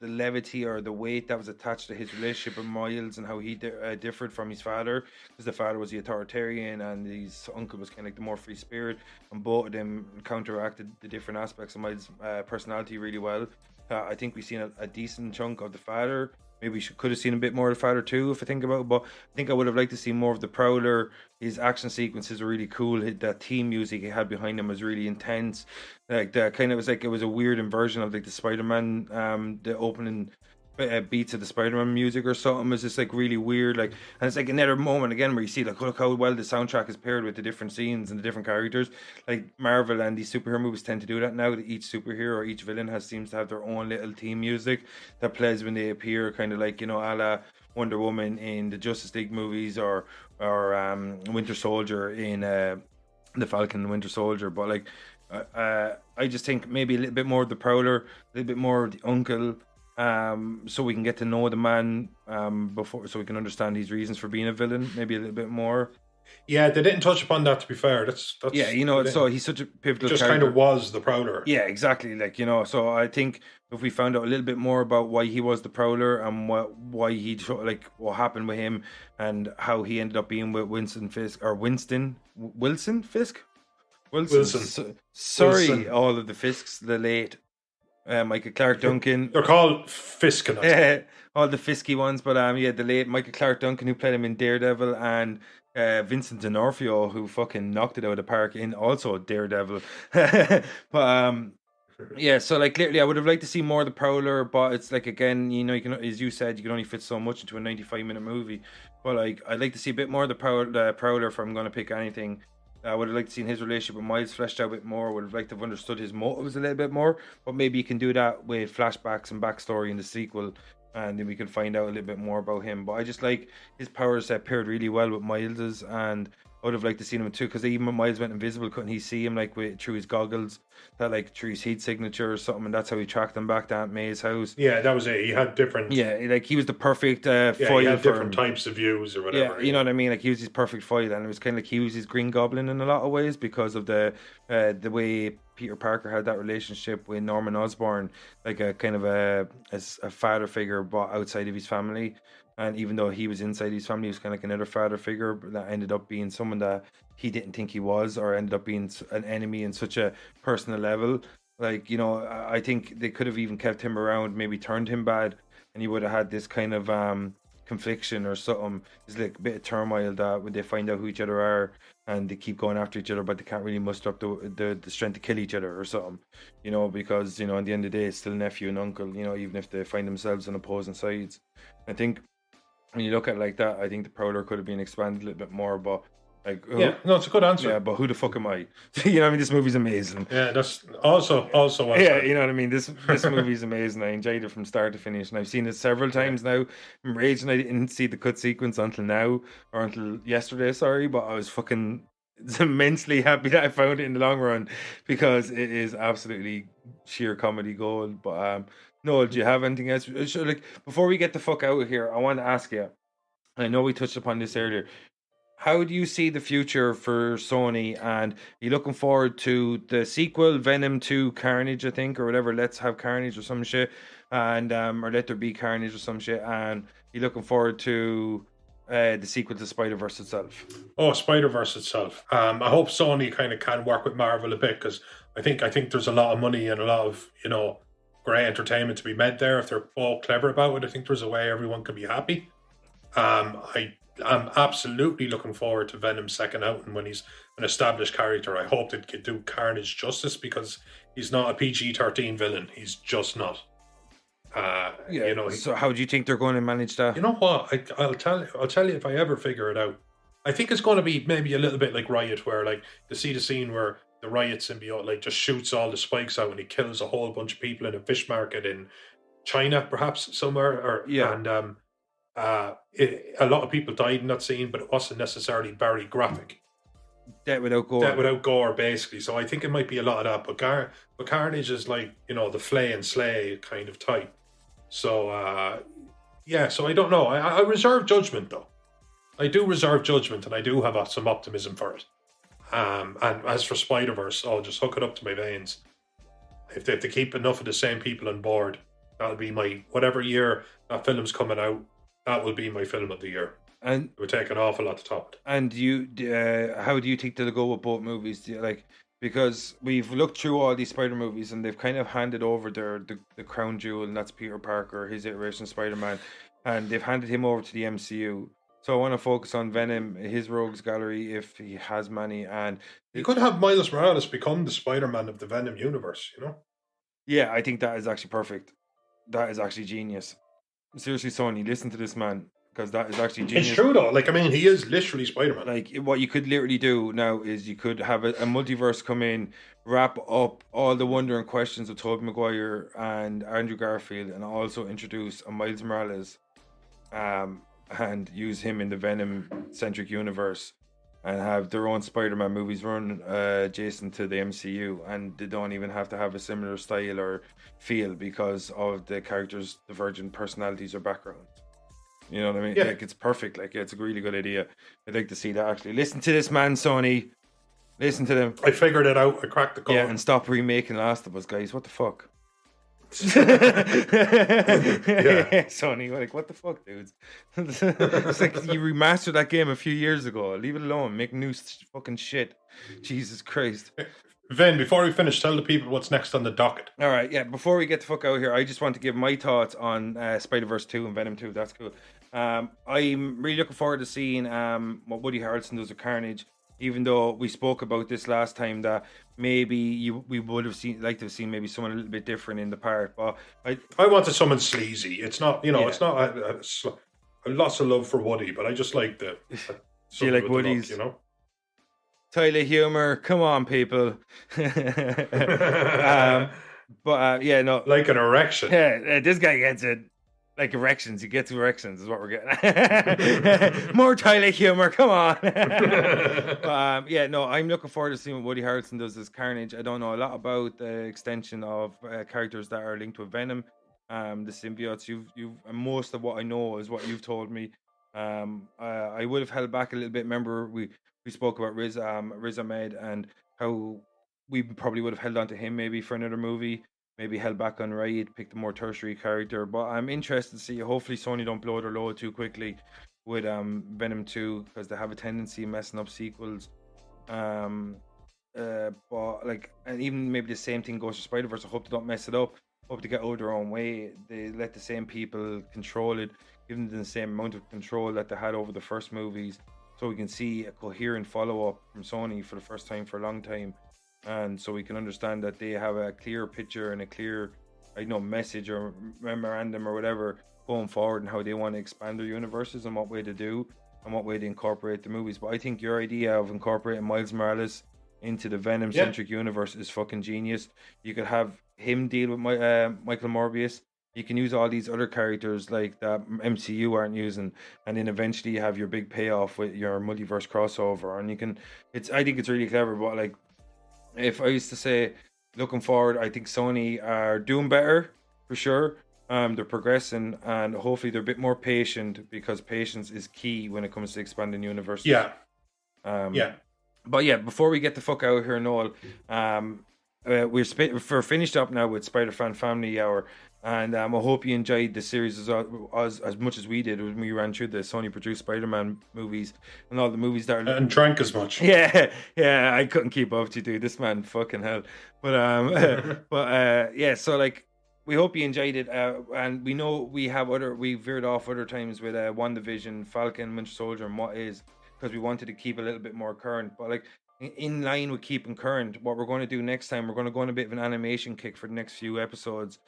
levity or the weight that was attached to his relationship with Miles and how he differed from his father, because the father was the authoritarian and his uncle was kind of like the more free spirit, and both of them counteracted the different aspects of Miles' personality really well. I think we've seen a decent chunk of the father. Maybe we could have seen a bit more of the father too, if I think about it. But I think I would have liked to see more of the Prowler. His action sequences were really cool. That theme music he had behind him was really intense. Like the kind of was like it was a weird inversion of like the Spider-Man, the opening beats of the Spider-Man music or something. It was just like really weird. Like, and it's like another moment again where you see like look how well the soundtrack is paired with the different scenes and the different characters. Like Marvel and these superhero movies tend to do that now. That each superhero or each villain seems to have their own little theme music that plays when they appear, kind of like a la Wonder Woman in the Justice League movies, or Winter Soldier in the Falcon and Winter Soldier. But like I just think maybe a little bit more of the Prowler, a little bit more of the uncle. So we can get to know the man before, so we can understand his reasons for being a villain, maybe a little bit more. Yeah, they didn't touch upon that, to be fair. That's so he's such a pivotal just character. kind of was the Prowler. Yeah, exactly. Like, so I think if we found out a little bit more about why he was the Prowler and why what happened with him and how he ended up being with Wilson Fisk. Sorry, Wilson. all of the Fisks, the late Michael Clark Duncan. They're called Fiskinut. All the Fisky ones, but the late Michael Clark Duncan, who played him in Daredevil, and Vincent D'Onofrio, who fucking knocked it out of the park in also Daredevil. But so like clearly I would have liked to see more of the Prowler, but it's like, again, you can, as you said, you can only fit so much into a 95-minute movie. But like I'd like to see a bit more of the Prowler if I'm going to pick anything. I would have liked to see his relationship with Miles fleshed out a bit more. Would have liked to have understood his motives a little bit more. But maybe you can do that with flashbacks and backstory in the sequel, and then we can find out a little bit more about him. But I just like his powers paired really well with Miles's, and I would have liked to see him too, because even when Miles went invisible, couldn't he see him like through his goggles, that like through his heat signature or something, and that's how he tracked him back to Aunt May's house. Yeah, that was it. He had different. Yeah, like he was the perfect foil he had for different him. types of views or whatever. Yeah, you know what I mean. Like he was his perfect foil, and it was kind of like he was his Green Goblin in a lot of ways because of the way Peter Parker had that relationship with Norman Osborn, like a kind of a father figure, but outside of his family. And even though he was inside his family, he was kind of like another father figure that ended up being someone that he didn't think he was, or ended up being an enemy in such a personal level. Like, you know, I think they could have even kept him around, maybe turned him bad, and he would have had this kind of confliction or something. There's like a bit of turmoil that when they find out who each other are and they keep going after each other, but they can't really muster up the strength to kill each other or something, you know, because, you know, at the end of the day, it's still nephew and uncle, you know, even if they find themselves on opposing sides. I think when you look at it like that, I think the Prowler could have been expanded a little bit more, but like, yeah, no, it's a good answer. Yeah, but who the fuck am I? You know what I mean? This movie's amazing. Yeah, that's also. Yeah, you know what I mean? This movie's amazing. I enjoyed it from start to finish, and I've seen it several times now. I'm raging I didn't see the cut sequence until now, or until yesterday, sorry, but I was fucking immensely happy that I found it in the long run, because it is absolutely sheer comedy gold. But Noel, do you have anything else? Like, before we get the fuck out of here, I want to ask you, I know we touched upon this earlier, how do you see the future for Sony? And are you looking forward to the sequel, Venom 2 Carnage, I think, or whatever, Let's Have Carnage or some shit, and or Let There Be Carnage or some shit, and you looking forward to the sequel to Spider-Verse itself? Oh, Spider-Verse itself. I hope Sony kind of can work with Marvel a bit, because I think there's a lot of money and a lot of, you know, great entertainment to be made there. If they're all clever about it, I think there's a way everyone can be happy. I'm absolutely looking forward to Venom's second outing when he's an established character. I hope they could do Carnage justice, because he's not a PG-13 villain. He's just not. You know. So how do you think they're going to manage that? You know what? I'll tell you if I ever figure it out. I think it's going to be maybe a little bit like Riot, where like you see the scene where the Riot symbiote like just shoots all the spikes out and he kills a whole bunch of people in a fish market in China, perhaps somewhere. And a lot of people died in that scene, but it wasn't necessarily very graphic. Death without gore. Death without gore, basically. So I think it might be a lot of that. But Carnage is like, you know, the flay and slay kind of type. So, so I don't know. I reserve judgment, though. I do reserve judgment, and I do have some optimism for it. And as for Spider-Verse, I'll just hook it up to my veins. If they keep enough of the same people on board, that'll be my, whatever year that film's coming out, that will be my film of the year. And it would take an awful lot to top it. And how do you think they'll go with both movies? Do you, like, because we've looked through all these Spider movies and they've kind of handed over the crown jewel, and that's Peter Parker, his iteration of Spider-Man, and they've handed him over to the MCU. So I want to focus on Venom, his rogues gallery, if he has many, and you could have Miles Morales become the Spider-Man of the Venom universe, you know? Yeah, I think that is actually perfect. That is actually genius. Seriously, Sony, listen to this man, because that is actually genius. It's true though. Like, I mean, he is literally Spider-Man. Like, what you could literally do now is you could have a multiverse come in, wrap up all the wonder and questions of Tobey Maguire and Andrew Garfield, and also introduce a Miles Morales, and use him in the Venom-centric universe, and have their own Spider-Man movies run adjacent to the MCU, and they don't even have to have a similar style or feel because of the characters' divergent personalities or backgrounds. You know what I mean? Yeah. Like, it's perfect. Like, it's a really good idea. I'd like to see that, actually. Listen to this man, Sony. Listen to them. I figured it out. I cracked the code. Yeah, and stop remaking Last of Us, guys. What the fuck? Sony, like, what the fuck, dudes? It's like you remastered that game a few years ago. Leave it alone. Make new fucking shit. Jesus Christ. Vin, before we finish, tell the people what's next on the docket. All right, yeah. Before we get the fuck out here, I just want to give my thoughts on Spider-Verse 2 and Venom 2. That's cool. I'm really looking forward to seeing what Woody Harrelson does with Carnage. Even though we spoke about this last time, that maybe we would have liked to have seen maybe someone a little bit different in the part. But I wanted someone sleazy. It's not, you know, it's not a lots of love for Woody, but I just like the. Do you like Woody's? You know. Toilet humor, come on, people. But yeah, no, like an erection. Yeah, this guy gets it. Like erections, you get to erections is what we're getting. More toilet humor, come on. Yeah, no, I'm looking forward to seeing what Woody Harrelson does as Carnage. I don't know a lot about the extension of characters that are linked with Venom, the symbiotes. You've and most of what I know is what you've told me. I would have held back a little bit. Remember, we spoke about Riz Ahmed and how we probably would have held on to him maybe for another movie. Maybe held back on Raid, picked a more tertiary character. But I'm interested to see. Hopefully, Sony don't blow their load too quickly with Venom 2 because they have a tendency of messing up sequels. But like, and even maybe the same thing goes for Spider-Verse. I hope they don't mess it up. Hope they get out their own way. They let the same people control it, give them the same amount of control that they had over the first movies, so we can see a coherent follow-up from Sony for the first time for a long time. And so we can understand that they have a clear picture and a clear, message or memorandum or whatever going forward and how they want to expand their universes and what way to do and what way to incorporate the movies. But I think your idea of incorporating Miles Morales into the Venom-centric universe is fucking genius. You could have him deal with Michael Morbius. You can use all these other characters like that MCU aren't using, and then eventually you have your big payoff with your multiverse crossover. And you can, I think it's really clever, but like, if I used to say, looking forward, I think Sony are doing better for sure. They're progressing, and hopefully they're a bit more patient because patience is key when it comes to expanding universes. Yeah. But yeah, before we get the fuck out of here, Noel, we're finished up now with Spider-Fan Family Hour, and I hope you enjoyed the series as much as we did when we ran through the Sony-produced Spider-Man movies and all the movies that are... And drank as much. Yeah, I couldn't keep up to do this, man. Fucking hell. But yeah, so like, we hope you enjoyed it, and we know we veered off other times with WandaVision, Falcon, Winter Soldier, and What Is, because we wanted to keep a little bit more current. But like, in line with keeping current, what we're going to do next time, we're going to go on a bit of an animation kick for the next few episodes,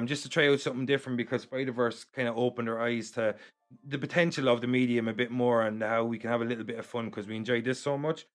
just to try out something different, because Spider-Verse kind of opened our eyes to the potential of the medium a bit more and how we can have a little bit of fun because we enjoyed this so much.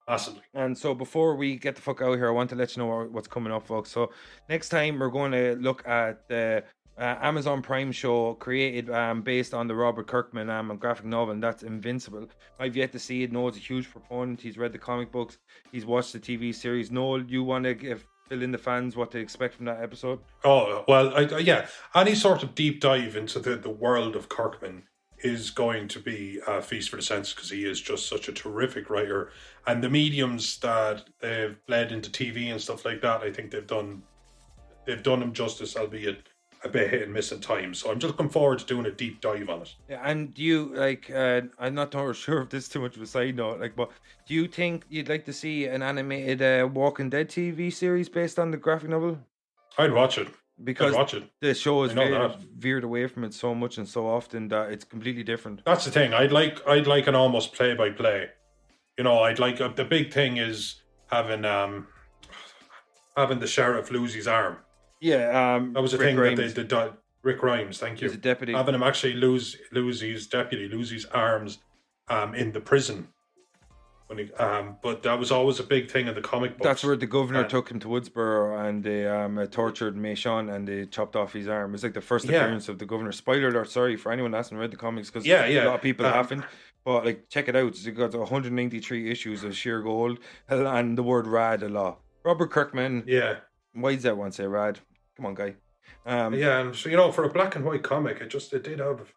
Possibly. And so before we get the fuck out of here, I want to let you know what's coming up, folks. So next time we're going to look at the Amazon Prime show created based on the Robert Kirkman graphic novel, and that's Invincible. I've yet to see it. Noel's a huge proponent. He's read the comic books. He's watched the TV series. Noel, you want to fill in the fans what to expect from that episode? Oh, well, yeah. Any sort of deep dive into the world of Kirkman is going to be a feast for the senses, because he is just such a terrific writer. And the mediums that they've bled into TV and stuff like that, I think they've done him justice, albeit a bit hit and miss at times. So I'm just looking forward to doing a deep dive on it. Yeah, and do you I'm not sure if this is too much of a side note, but do you think you'd like to see an animated Walking Dead TV series based on the graphic novel? I'd watch it. Because the show is veered away from it so much and so often that it's completely different. That's the thing. I'd like an almost play by play. I'd like the big thing is having the sheriff lose his arm. Yeah, that was the thing that they did. Rick Grimes, thank you. He's a deputy. Having him actually lose his arms in the prison. But that was always a big thing in the comic books. That's where the governor took him to Woodsboro and they tortured Mayshawn and they chopped off his arm. It was like the first appearance of the governor. Spoiler alert, sorry for anyone that hasn't read the comics, because a lot of people haven't. But like, check it out. It's got 193 issues of sheer gold and the word rad a lot. Robert Kirkman. Yeah. Why does that one say rad? Come on, guy. And so, for a black and white comic, it did have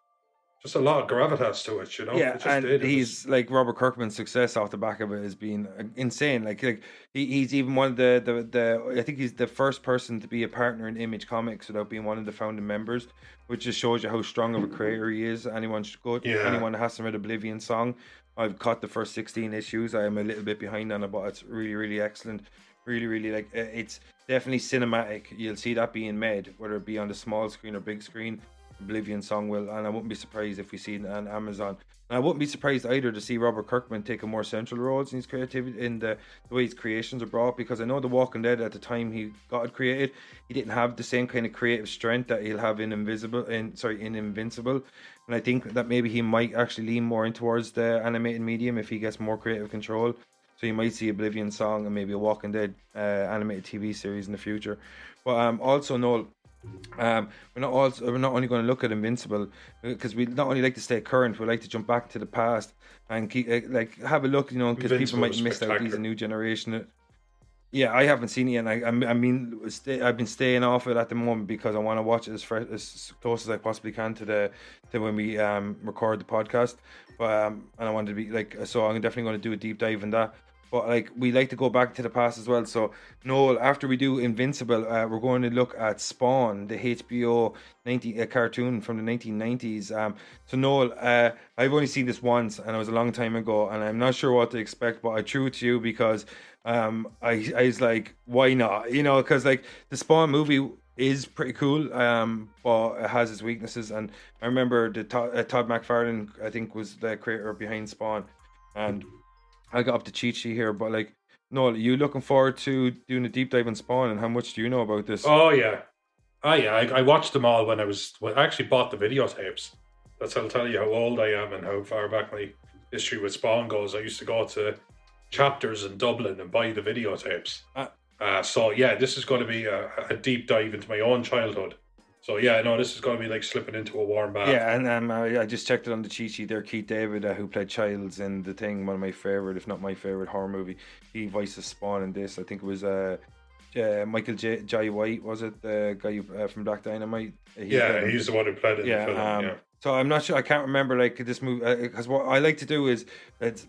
just a lot of gravitas to it, Yeah, it just and he's like, Robert Kirkman's success off the back of it has been insane. Like he's even one of the I think he's the first person to be a partner in Image Comics without being one of the founding members, which just shows you how strong of a creator he is. Anyone should go. Anyone that hasn't read Oblivion Song, I've caught the first 16 issues. I am a little bit behind on it, but it's really, really excellent. Really, really, like, it's definitely cinematic. You'll see that being made, whether it be on the small screen or big screen. Oblivion Song will, and I wouldn't be surprised if we see it on Amazon. And I wouldn't be surprised either to see Robert Kirkman take a more central role in his creativity, in the way his creations are brought, because I know The Walking Dead at the time he got it created, he didn't have the same kind of creative strength that he'll have in Invincible. And I think that maybe he might actually lean more in towards the animated medium if he gets more creative control. So you might see Oblivion Song and maybe a Walking Dead animated TV series in the future. But also, Noel, We're not only going to look at Invincible because we not only like to stay current, we like to jump back to the past and keep like have a look, because people might miss out. These a new generation. Yeah, I haven't seen it, and I've been staying off it at the moment because I want to watch it as close as I possibly can to when we record the podcast. But and I want to be so I'm definitely going to do a deep dive in that. But we like to go back to the past as well. So Noel, after we do Invincible, we're going to look at Spawn, the HBO cartoon from the 1990s. So Noel, I've only seen this once, and it was a long time ago, and I'm not sure what to expect. But I threw it to you because I was like, why not? Because the Spawn movie is pretty cool, but it has its weaknesses. And I remember Todd McFarlane, I think, was the creator behind Spawn, and I got up to cheat sheet here, but Noel, are you looking forward to doing a deep dive on Spawn, and how much do you know about this? Oh yeah. I watched them all when I actually bought the videotapes. That'll tell you how old I am and how far back my history with Spawn goes. I used to go to Chapters in Dublin and buy the videotapes. So yeah, this is going to be a deep dive into my own childhood. So yeah, no, this is going to be slipping into a warm bath. Yeah, and I just checked it on the cheat sheet there. Keith David, who played Childs in The Thing, one of my favorite, if not my favorite horror movie, he voices Spawn in this. I think it was Michael Jai White, was it, the guy from Black Dynamite? He's the one who played it in the film. So I'm not sure. I can't remember this movie because what I like to do is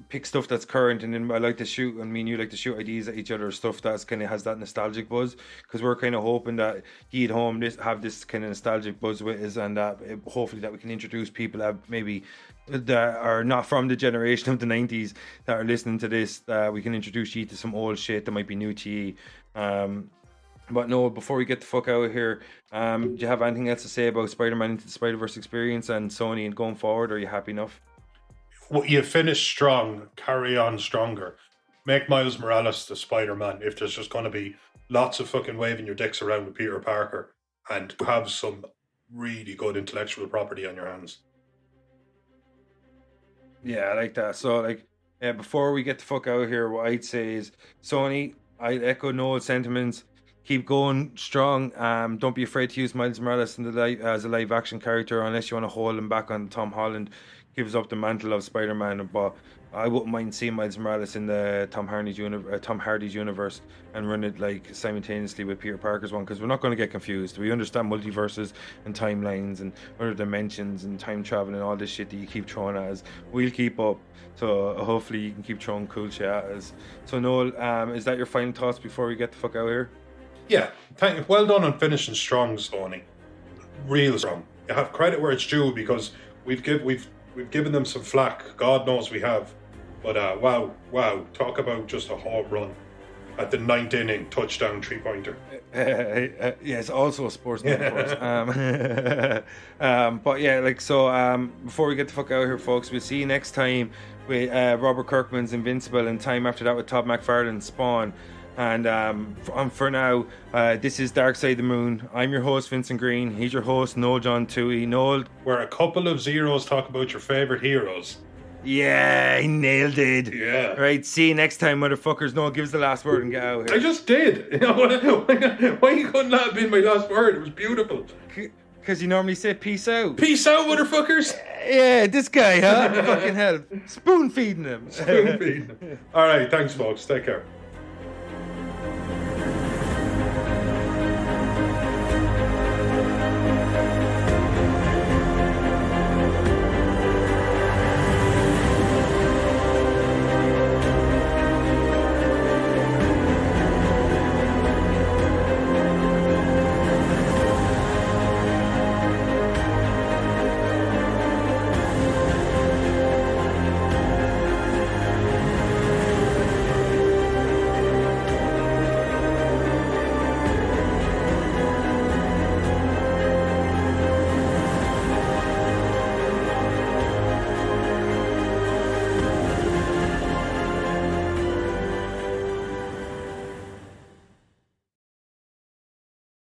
pick stuff that's current, and then I like to shoot. And me and you like to shoot ideas at each other, stuff that's kind of has that nostalgic buzz. Because we're kind of hoping that he at home have this kind of nostalgic buzz with us, and that hopefully that we can introduce people that maybe that are not from the generation of the 90s that are listening to this. That we can introduce you to some old shit that might be new to you. But no, before we get the fuck out of here, do you have anything else to say about Spider-Man Into the Spider-Verse experience and Sony and going forward, or are you happy enough? Well, you finish strong, carry on stronger. Make Miles Morales the Spider-Man if there's just going to be lots of fucking waving your dicks around with Peter Parker, and have some really good intellectual property on your hands. Yeah, I like that. So, before we get the fuck out of here, what I'd say is, Sony, I echo Noel's sentiments. Keep going strong. Don't be afraid to use Miles Morales as a live action character unless you want to hold him back on Tom Holland gives up the mantle of Spider-Man. But I wouldn't mind seeing Miles Morales in the Tom Hardy's universe and run it simultaneously with Peter Parker's one, because we're not going to get confused. We understand multiverses and timelines and other dimensions and time travel and all this shit that you keep throwing at us. We'll keep up. So hopefully you can keep throwing cool shit at us. So Noel, is that your final thoughts before we get the fuck out of here? Yeah, well done on finishing strong, Sony. Real strong. You have credit where it's due, because we've given them some flack. God knows we have. But wow, talk about just a home run at the 9th inning touchdown 3-pointer. Yes, also a sports metaphors. But yeah, before we get the fuck out of here, folks, we'll see you next time with Robert Kirkman's Invincible, and time after that with Todd McFarlane's Spawn. And for now, this is Dark Side of the Moon. I'm your host, Vincent Green. He's your host, Noel John Toohey. Noel, where a couple of zeros talk about your favourite heroes. Yeah, he nailed it. Yeah. Right, see you next time, motherfuckers. Noel, give us the last word and get out of here. I just did. Why couldn't that have been my last word? It was beautiful. Because you normally say peace out. Peace out, motherfuckers. Yeah, this guy, huh? Fucking hell. Spoon feeding him. Spoon feeding him. All right, thanks, folks. Take care.